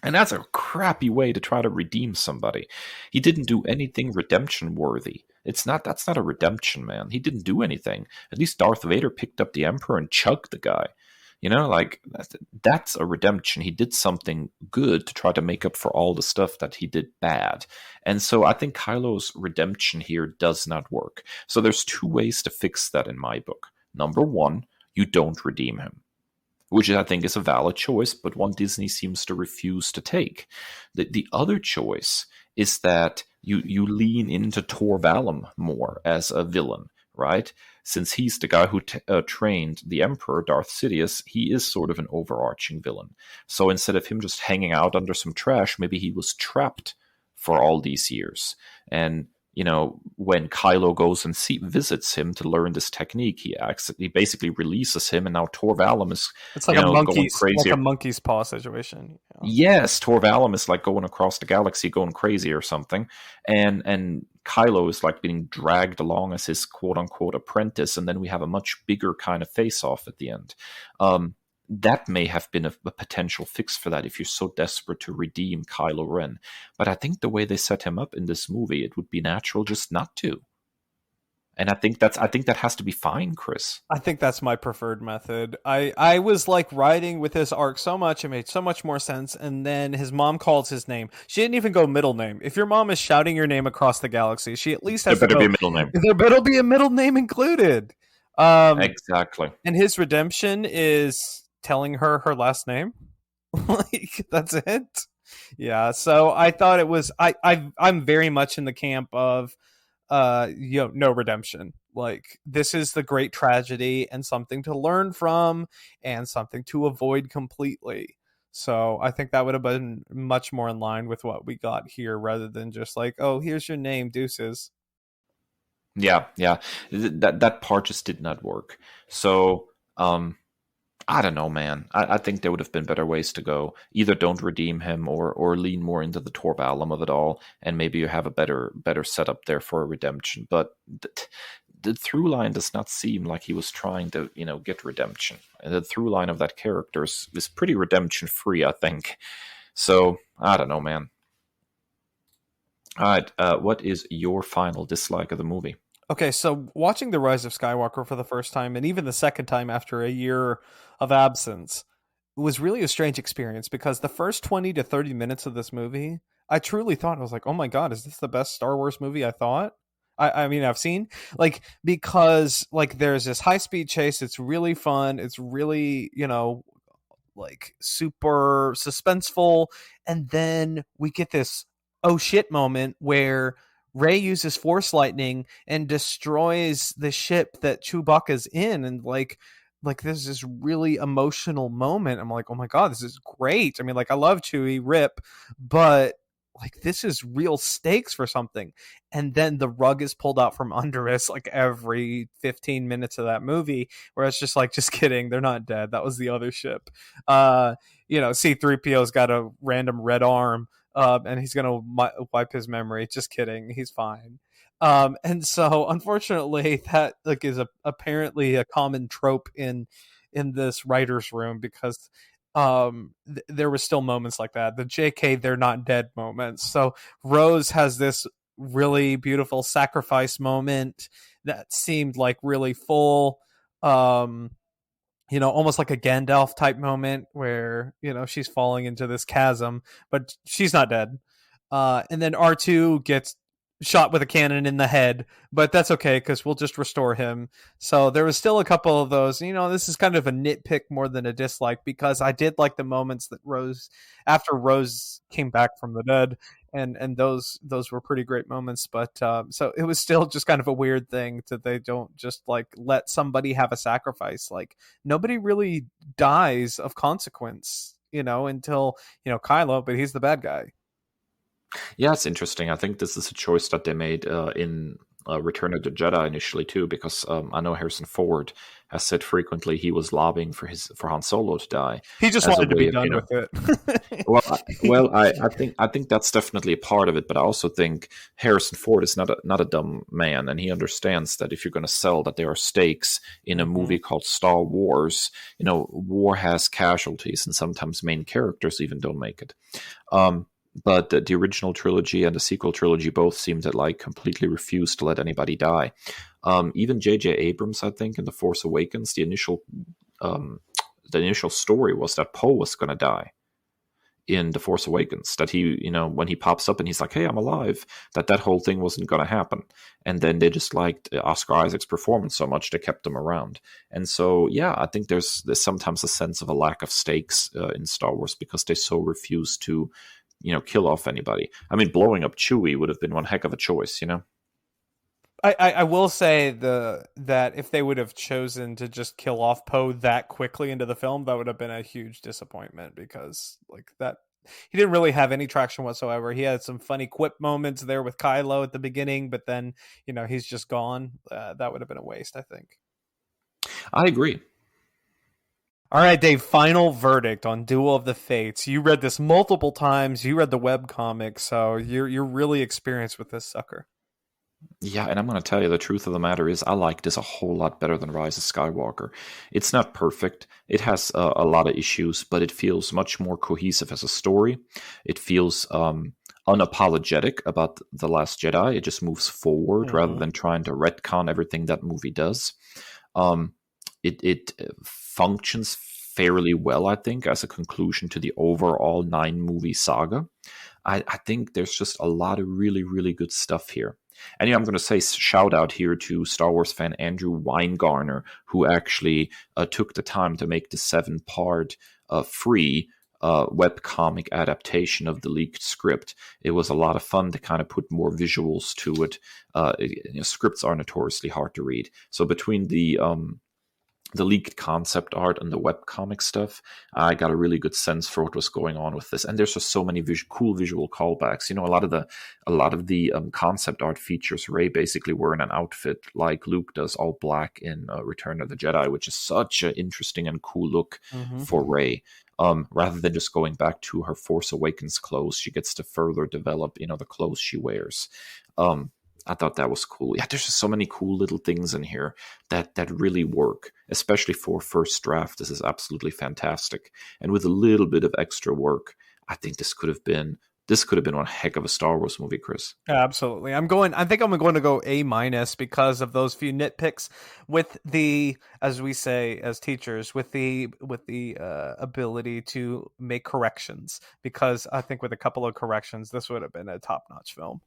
And that's a crappy way to try to redeem somebody. He didn't do anything redemption worthy. That's not a redemption, man. He didn't do anything. At least Darth Vader picked up the Emperor and chugged the guy. Like that's a redemption. He did something good to try to make up for all the stuff that he did bad. And so I think Kylo's redemption here does not work. So there's two ways to fix that in my book. Number one, you don't redeem him, which I think is a valid choice, but one Disney seems to refuse to take. The other choice is that you lean into Tor Valum more as a villain, right? Since he's the guy who trained the Emperor, Darth Sidious, he is sort of an overarching villain. So instead of him just hanging out under some trash, maybe he was trapped for all these years. And when Kylo goes and visits him to learn this technique, he basically releases him, and now Tor Valum is It's like a monkey's paw situation. Yes, Tor Valum is like going across the galaxy, going crazy or something, and Kylo is like being dragged along as his quote unquote apprentice, and then we have a much bigger kind of face off at the end. That may have been a potential fix for that if you're so desperate to redeem Kylo Ren. But I think the way they set him up in this movie, it would be natural just not to. And I think that has to be fine, Kris. I think that's my preferred method. I was like riding with this arc so much, it made so much more sense. And then his mom calls his name. She didn't even go middle name. If your mom is shouting your name across the galaxy, she at least There has to better be go. a middle name. There better be a middle name included. Exactly. And his redemption is telling her her last name. Like that's it. Yeah. So I thought it was. I'm very much in the camp of no redemption. Like this is the great tragedy and something to learn from and something to avoid completely. So I think that would have been much more in line with what we got here rather than just like, oh, here's your name, deuces. Yeah, yeah. That part just did not work. So, I don't know, man. I think there would have been better ways to go. Either don't redeem him or lean more into the Torbalum of it all, and maybe you have a better setup there for a redemption. But the through line does not seem like he was trying to, get redemption. The through line of that character is pretty redemption free, I think. So, I don't know, man. All right, what is your final dislike of the movie? Okay, so watching The Rise of Skywalker for the first time, and even the second time after a year of absence, was really a strange experience because the first 20 to 30 minutes of this movie, I truly thought, I was like, oh my God, is this the best Star Wars movie I thought? I mean, I've seen, like, because, like, there's this high speed chase. It's really fun. It's really, like super suspenseful. And then we get this oh shit moment where Rey uses force lightning and destroys the ship that Chewbacca's in, and like there's this really emotional moment. I'm like, oh my God, this is great. I mean, like I love Chewie, rip, but like this is real stakes for something. And then the rug is pulled out from under us like every 15 minutes of that movie, where it's just like, just kidding, they're not dead. That was the other ship. C-3PO's got a random red arm, and he's gonna wipe his memory. Just kidding, he's fine. And so, unfortunately, that like is apparently a common trope in this writers' room because there were still moments like that. The JK, they're not dead moments. So Rose has this really beautiful sacrifice moment that seemed like really full. Almost like a Gandalf type moment where, she's falling into this chasm, but she's not dead. And then R2 gets shot with a cannon in the head, but that's okay because we'll just restore him. So there was still a couple of those. This is kind of a nitpick more than a dislike because I did like the moments that after Rose came back from the dead, and those were pretty great moments. But so it was still just kind of a weird thing that they don't just like let somebody have a sacrifice. Like nobody really dies of consequence, until Kylo, but he's the bad guy. Yeah, it's interesting. I think this is a choice that they made in Return of the Jedi initially too, because I know Harrison Ford has said frequently he was lobbying for Han Solo to die. He just wanted to be done with it. I think that's definitely a part of it, but I also think Harrison Ford is not a dumb man, and he understands that if you're going to sell that there are stakes in a movie called Star Wars, war has casualties, and sometimes main characters even don't make it. But the original trilogy and the sequel trilogy both seem to like completely refuse to let anybody die. Even J.J. Abrams, I think, in The Force Awakens, the initial story was that Poe was going to die in The Force Awakens. That he, when he pops up and he's like, "Hey, I'm alive," that whole thing wasn't going to happen. And then they just liked Oscar Isaac's performance so much they kept him around. And so, yeah, I think there's sometimes a sense of a lack of stakes in Star Wars because they so refuse to kill off anybody. I mean, blowing up Chewie would have been one heck of a choice, I will say that if they would have chosen to just kill off Poe that quickly into the film, that would have been a huge disappointment because like that he didn't really have any traction whatsoever. He had some funny quip moments there with Kylo at the beginning, but then he's just gone. That would have been a waste, I think. I agree. All right, Dave, final verdict on Duel of the Fates. You read this multiple times. You read the webcomic, so you're really experienced with this sucker. Yeah, and I'm going to tell you the truth of the matter is I like this a whole lot better than Rise of Skywalker. It's not perfect. It has a lot of issues, but it feels much more cohesive as a story. It feels unapologetic about The Last Jedi. It just moves forward rather than trying to retcon everything that movie does. It functions fairly well, I think, as a conclusion to the overall 9-movie saga. I think there's just a lot of really, really good stuff here. And I'm going to say shout out here to Star Wars fan Andrew Weingarner, who actually took the time to make the 7-part free webcomic adaptation of the leaked script. It was a lot of fun to kind of put more visuals to it. Scripts are notoriously hard to read. So between the leaked concept art and the webcomic stuff, I got a really good sense for what was going on with this. And there's just so many cool visual callbacks. A lot of the concept art features Rey basically wearing an outfit like Luke does, all black in Return of the Jedi, which is such an interesting and cool look for Rey. Rather than just going back to her Force Awakens clothes, she gets to further develop, the clothes she wears. I thought that was cool. Yeah, there's just so many cool little things in here that really work, especially for first draft. This is absolutely fantastic. And with a little bit of extra work, I think this could have been one heck of a Star Wars movie, Chris. Absolutely. I think I'm going to go A- because of those few nitpicks with the, as we say as teachers, with the ability to make corrections, because I think with a couple of corrections, this would have been a top-notch film.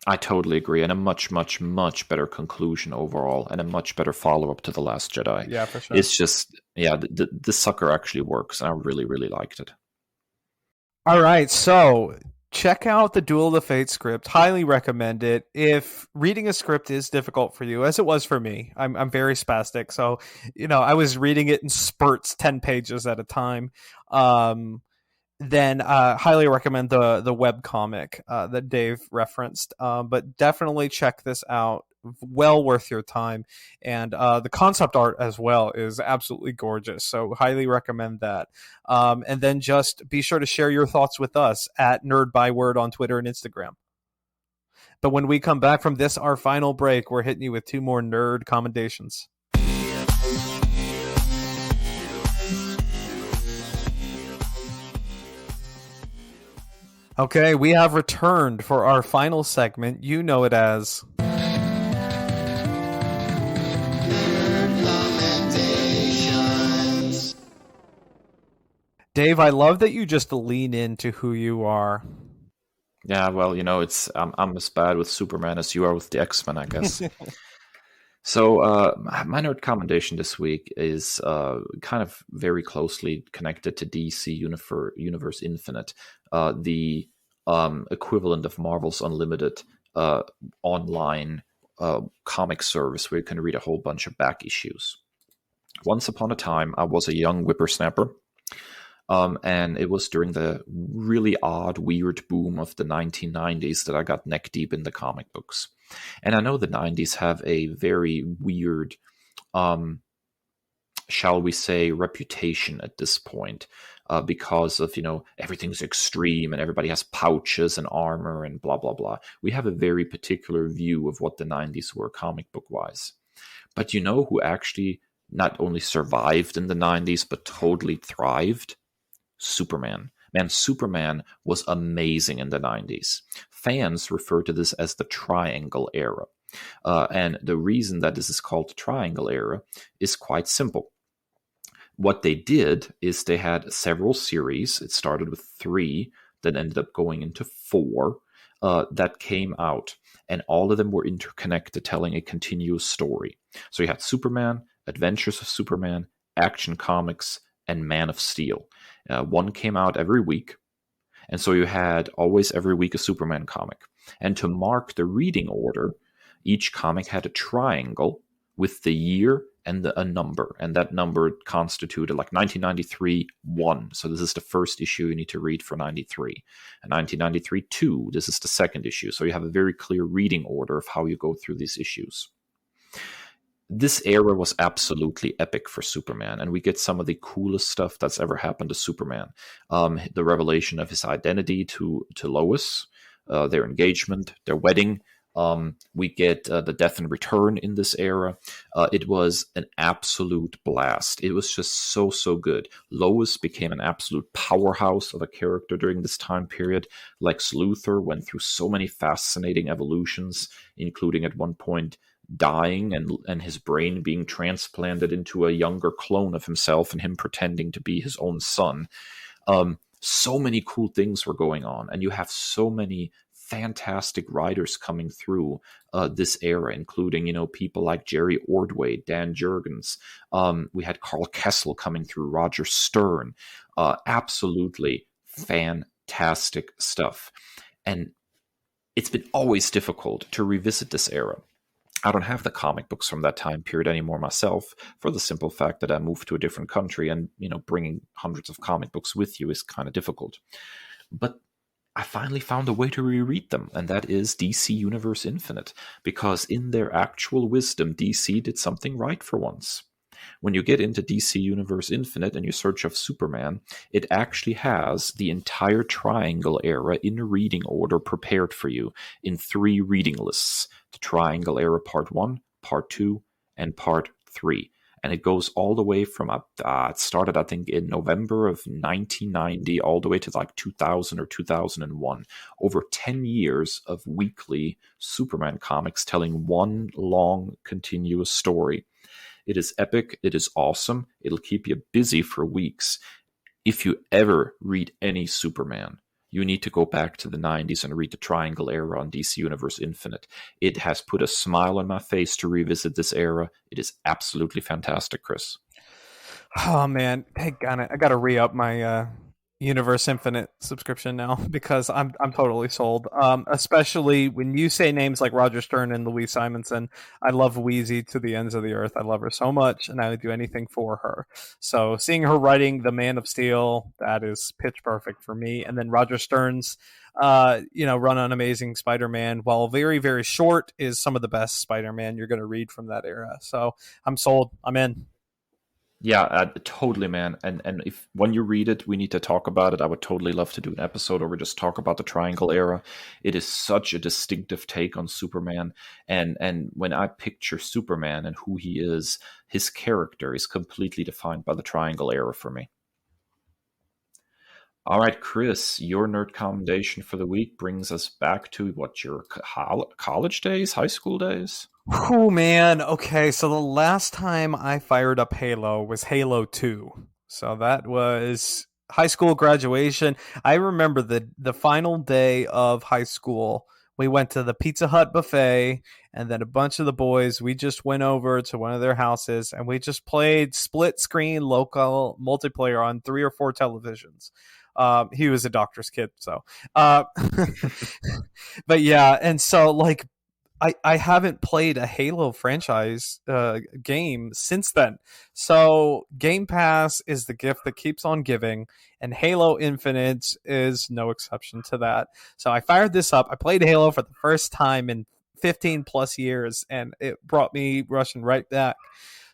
I totally agree, and a much, much, much better conclusion overall, and a much better follow-up to The Last Jedi. Yeah, for sure. It's just, the sucker actually works, and I really, really liked it. All right, so check out the Duel of the Fates script. Highly recommend it. If reading a script is difficult for you, as it was for me, I'm very spastic, so I was reading it in spurts, 10 pages at a time. Then highly recommend the webcomic that Dave referenced. But definitely check this out. Well worth your time. And the concept art as well is absolutely gorgeous. So highly recommend that. And then just be sure to share your thoughts with us at Nerd Byword on Twitter and Instagram. But when we come back from this, our final break, we're hitting you with 2 more nerd commendations. Okay, we have returned for our final segment. You know it as... Dave, I love that you just lean into who you are. Yeah, well, it's I'm as bad with Superman as you are with the X-Men, I guess. So my nerd commendation this week is kind of very closely connected to DC Universe Infinite, the equivalent of Marvel's Unlimited online comic service where you can read a whole bunch of back issues. Once upon a time, I was a young whippersnapper. And it was during the really odd, weird boom of the 1990s that I got neck deep in the comic books. And I know the 90s have a very weird, shall we say, reputation at this point because of, everything's extreme and everybody has pouches and armor and blah, blah, blah. We have a very particular view of what the 90s were comic book-wise. But who actually not only survived in the 90s, but totally thrived? Superman. Man, Superman was amazing in the 90s. Fans refer to this as the Triangle Era. And the reason that this is called the Triangle Era is quite simple. What they did is they had several series. It started with 3, then ended up going into 4 that came out. And all of them were interconnected, telling a continuous story. So you had Superman, Adventures of Superman, Action Comics, and Man of Steel. One came out every week. And so you had always every week a Superman comic. And to mark the reading order, each comic had a triangle with the year and a number. And that number constituted like 1993, 1. So this is the first issue you need to read for 93. And 1993, 2. This is the second issue. So you have a very clear reading order of how you go through these issues. This era was absolutely epic for Superman, and we get some of the coolest stuff that's ever happened to Superman. The revelation of his identity to Lois, their engagement, their wedding, We get the Death and Return in this era. It was an absolute blast. It was just so good. Lois became an absolute powerhouse of a character during this time period. Lex Luthor went through so many fascinating evolutions, including at one point dying and his brain being transplanted into a younger clone of himself and him pretending to be his own son. So many cool things were going on, and you have so many fantastic writers coming through this era, including people like Jerry Ordway, Dan Jurgens. We had Carl Kessel coming through, Roger Stern. Absolutely fantastic stuff, and it's been always difficult to revisit this era. I don't have the comic books from that time period anymore myself, for the simple fact that I moved to a different country, and bringing hundreds of comic books with you is kind of difficult. But I finally found a way to reread them, and that is DC Universe Infinite, because in their actual wisdom, DC did something right for once. When you get into DC Universe Infinite and you search of Superman, it actually has the entire Triangle era in reading order prepared for you in 3 reading lists: the Triangle era Part 1, Part 2, and Part 3. And it goes all the way from it started, I think, in November of 1990, all the way to like 2000 or 2001. Over 10 years of weekly Superman comics telling one long, continuous story. It is epic. It is awesome. It'll keep you busy for weeks. If you ever read any Superman, you need to go back to the 90s and read the Triangle era on DC Universe Infinite. It has put a smile on my face to revisit this era. It is absolutely fantastic, Chris. Oh man, I gotta re-up my Universe Infinite subscription now, because I'm totally sold. Especially when you say names like Roger Stern and Louise Simonson. I love Wheezy to the ends of the earth. I love her so much, and I would do anything for her. So seeing her writing The Man of Steel, that is pitch perfect for me. And then Roger Stern's run on Amazing Spider-Man, while very, very short, is some of the best Spider-Man you're going to read from that era. So I'm sold. I'm in. Yeah, totally, man. And if when you read it, we need to talk about it. I would totally love to do an episode where we just talk about the Triangle era. It is such a distinctive take on Superman. And when I picture Superman and who he is, his character is completely defined by the Triangle era for me. All right, Chris, your nerd commendation for the week brings us back to what, your college days, high school days? Oh man, okay, so the last time I fired up Halo was Halo 2. So that was high school graduation. I remember the final day of high school. We went to the Pizza Hut buffet, and then a bunch of the boys, we just went over to one of their houses, and we just played split screen local multiplayer on 3 or 4 televisions. He was a doctor's kid, so but yeah, and so like I haven't played a Halo franchise game since then. So Game Pass is the gift that keeps on giving, and Halo Infinite is no exception to that. So I fired this up. I played Halo for the first time in 15 plus years, and it brought me rushing right back.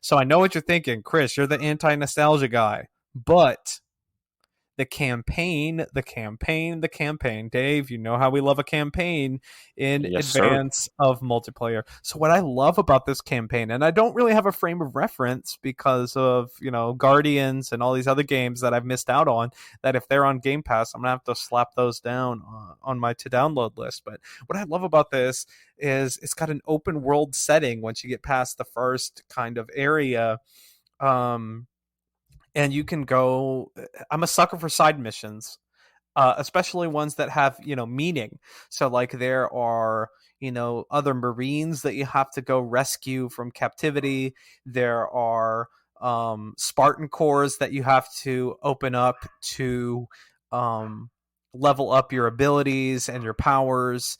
So I know what you're thinking, Chris. You're the anti-nostalgia guy, but the campaign. Dave, you know how we love a campaign in Yes, advance of multiplayer. So what I love about this campaign, and I don't really have a frame of reference because of, Guardians and all these other games that I've missed out on, that if they're on Game Pass, I'm going to have to slap those down on my to download list. But what I love about this is it's got an open world setting once you get past the first kind of area. And you can go. I'm a sucker for side missions, especially ones that have meaning. So like there are other Marines that you have to go rescue from captivity. There are Spartan cores that you have to open up to level up your abilities and your powers.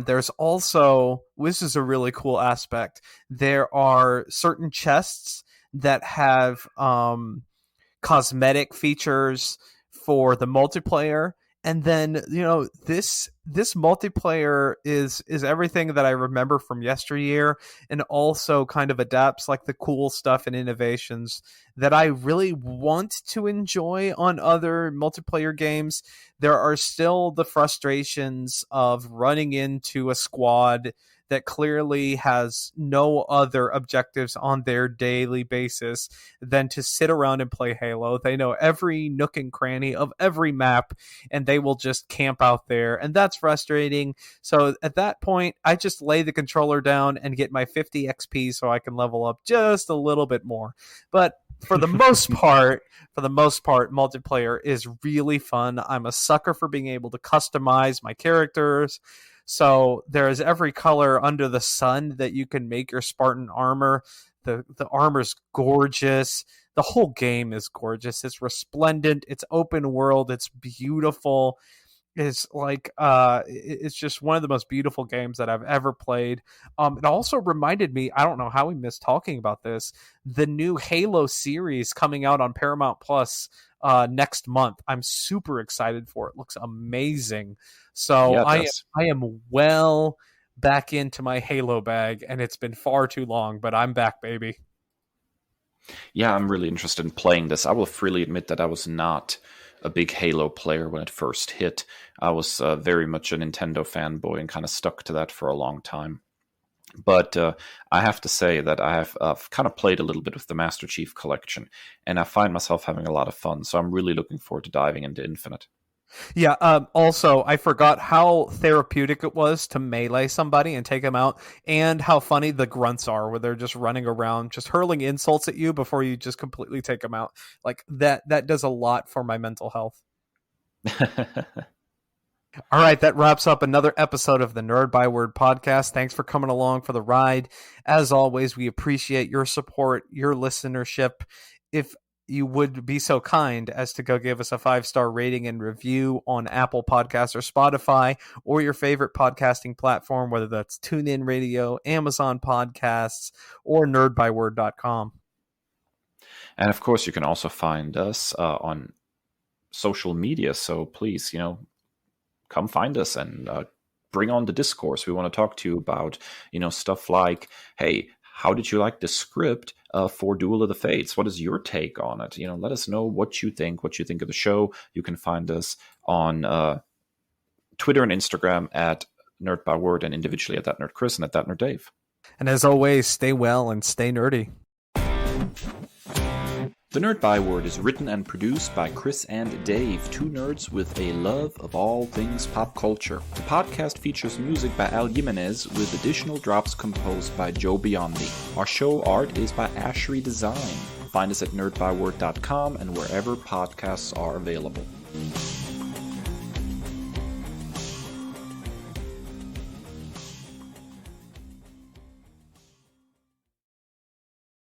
There's also, this is a really cool aspect, there are certain chests that have cosmetic features for the multiplayer, And then, this multiplayer is everything that I remember from yesteryear, and also kind of adapts like the cool stuff and innovations that I really want to enjoy on other multiplayer games. There are still the frustrations of running into a squad that clearly has no other objectives on their daily basis than to sit around and play Halo. They know every nook and cranny of every map, and they will just camp out there, and that's frustrating. So at that point, I just lay the controller down and get my 50 XP so I can level up just a little bit more. But for the most part, multiplayer is really fun. I'm a sucker for being able to customize my characters. So there is every color under the sun that you can make your Spartan armor. The armor's gorgeous. The whole game is gorgeous. It's resplendent. It's open world. It's beautiful. It's like it's just one of the most beautiful games that I've ever played. It also reminded me, I don't know how we missed talking about this, the new Halo series coming out on Paramount Plus next month. I'm super excited for it. Looks amazing. So Yeah, I am well back into my Halo bag, and it's been far too long, but I'm back, baby. Yeah, I'm really interested in playing this. I will freely admit that I was not a big Halo player when it first hit. I was very much a Nintendo fanboy and kind of stuck to that for a long time. But I have to say that I have kind of played a little bit with the Master Chief Collection, and I find myself having a lot of fun. So I'm really looking forward to diving into Infinite. Yeah, also, I forgot how therapeutic it was to melee somebody and take them out, and how funny the grunts are, where they're just running around, just hurling insults at you before you just completely take them out. Like, that does a lot for my mental health. All right, that wraps up another episode of the Nerd Byword podcast. Thanks for coming along for the ride. As always, we appreciate your support, your listenership. If you would be so kind as to go give us a 5-star rating and review on Apple Podcasts or Spotify, or your favorite podcasting platform, whether that's TuneIn Radio, Amazon Podcasts, or nerdbyword.com. And of course, you can also find us on social media. So please, come find us and bring on the discourse. We want to talk to you about, stuff like, hey, how did you like the script for Duel of the Fates? What is your take on it? Let us know what you think of the show. You can find us on Twitter and Instagram at Nerd Byword, and individually at that Nerd Kris and at that Nerd Dave. And as always, stay well and stay nerdy. The Nerd Byword is written and produced by Kris and Dave, two nerds with a love of all things pop culture. The podcast features music by Al Jimenez, with additional drops composed by Joe Biondi. Our show art is by Ashery Design. Find us at nerdbyword.com and wherever podcasts are available.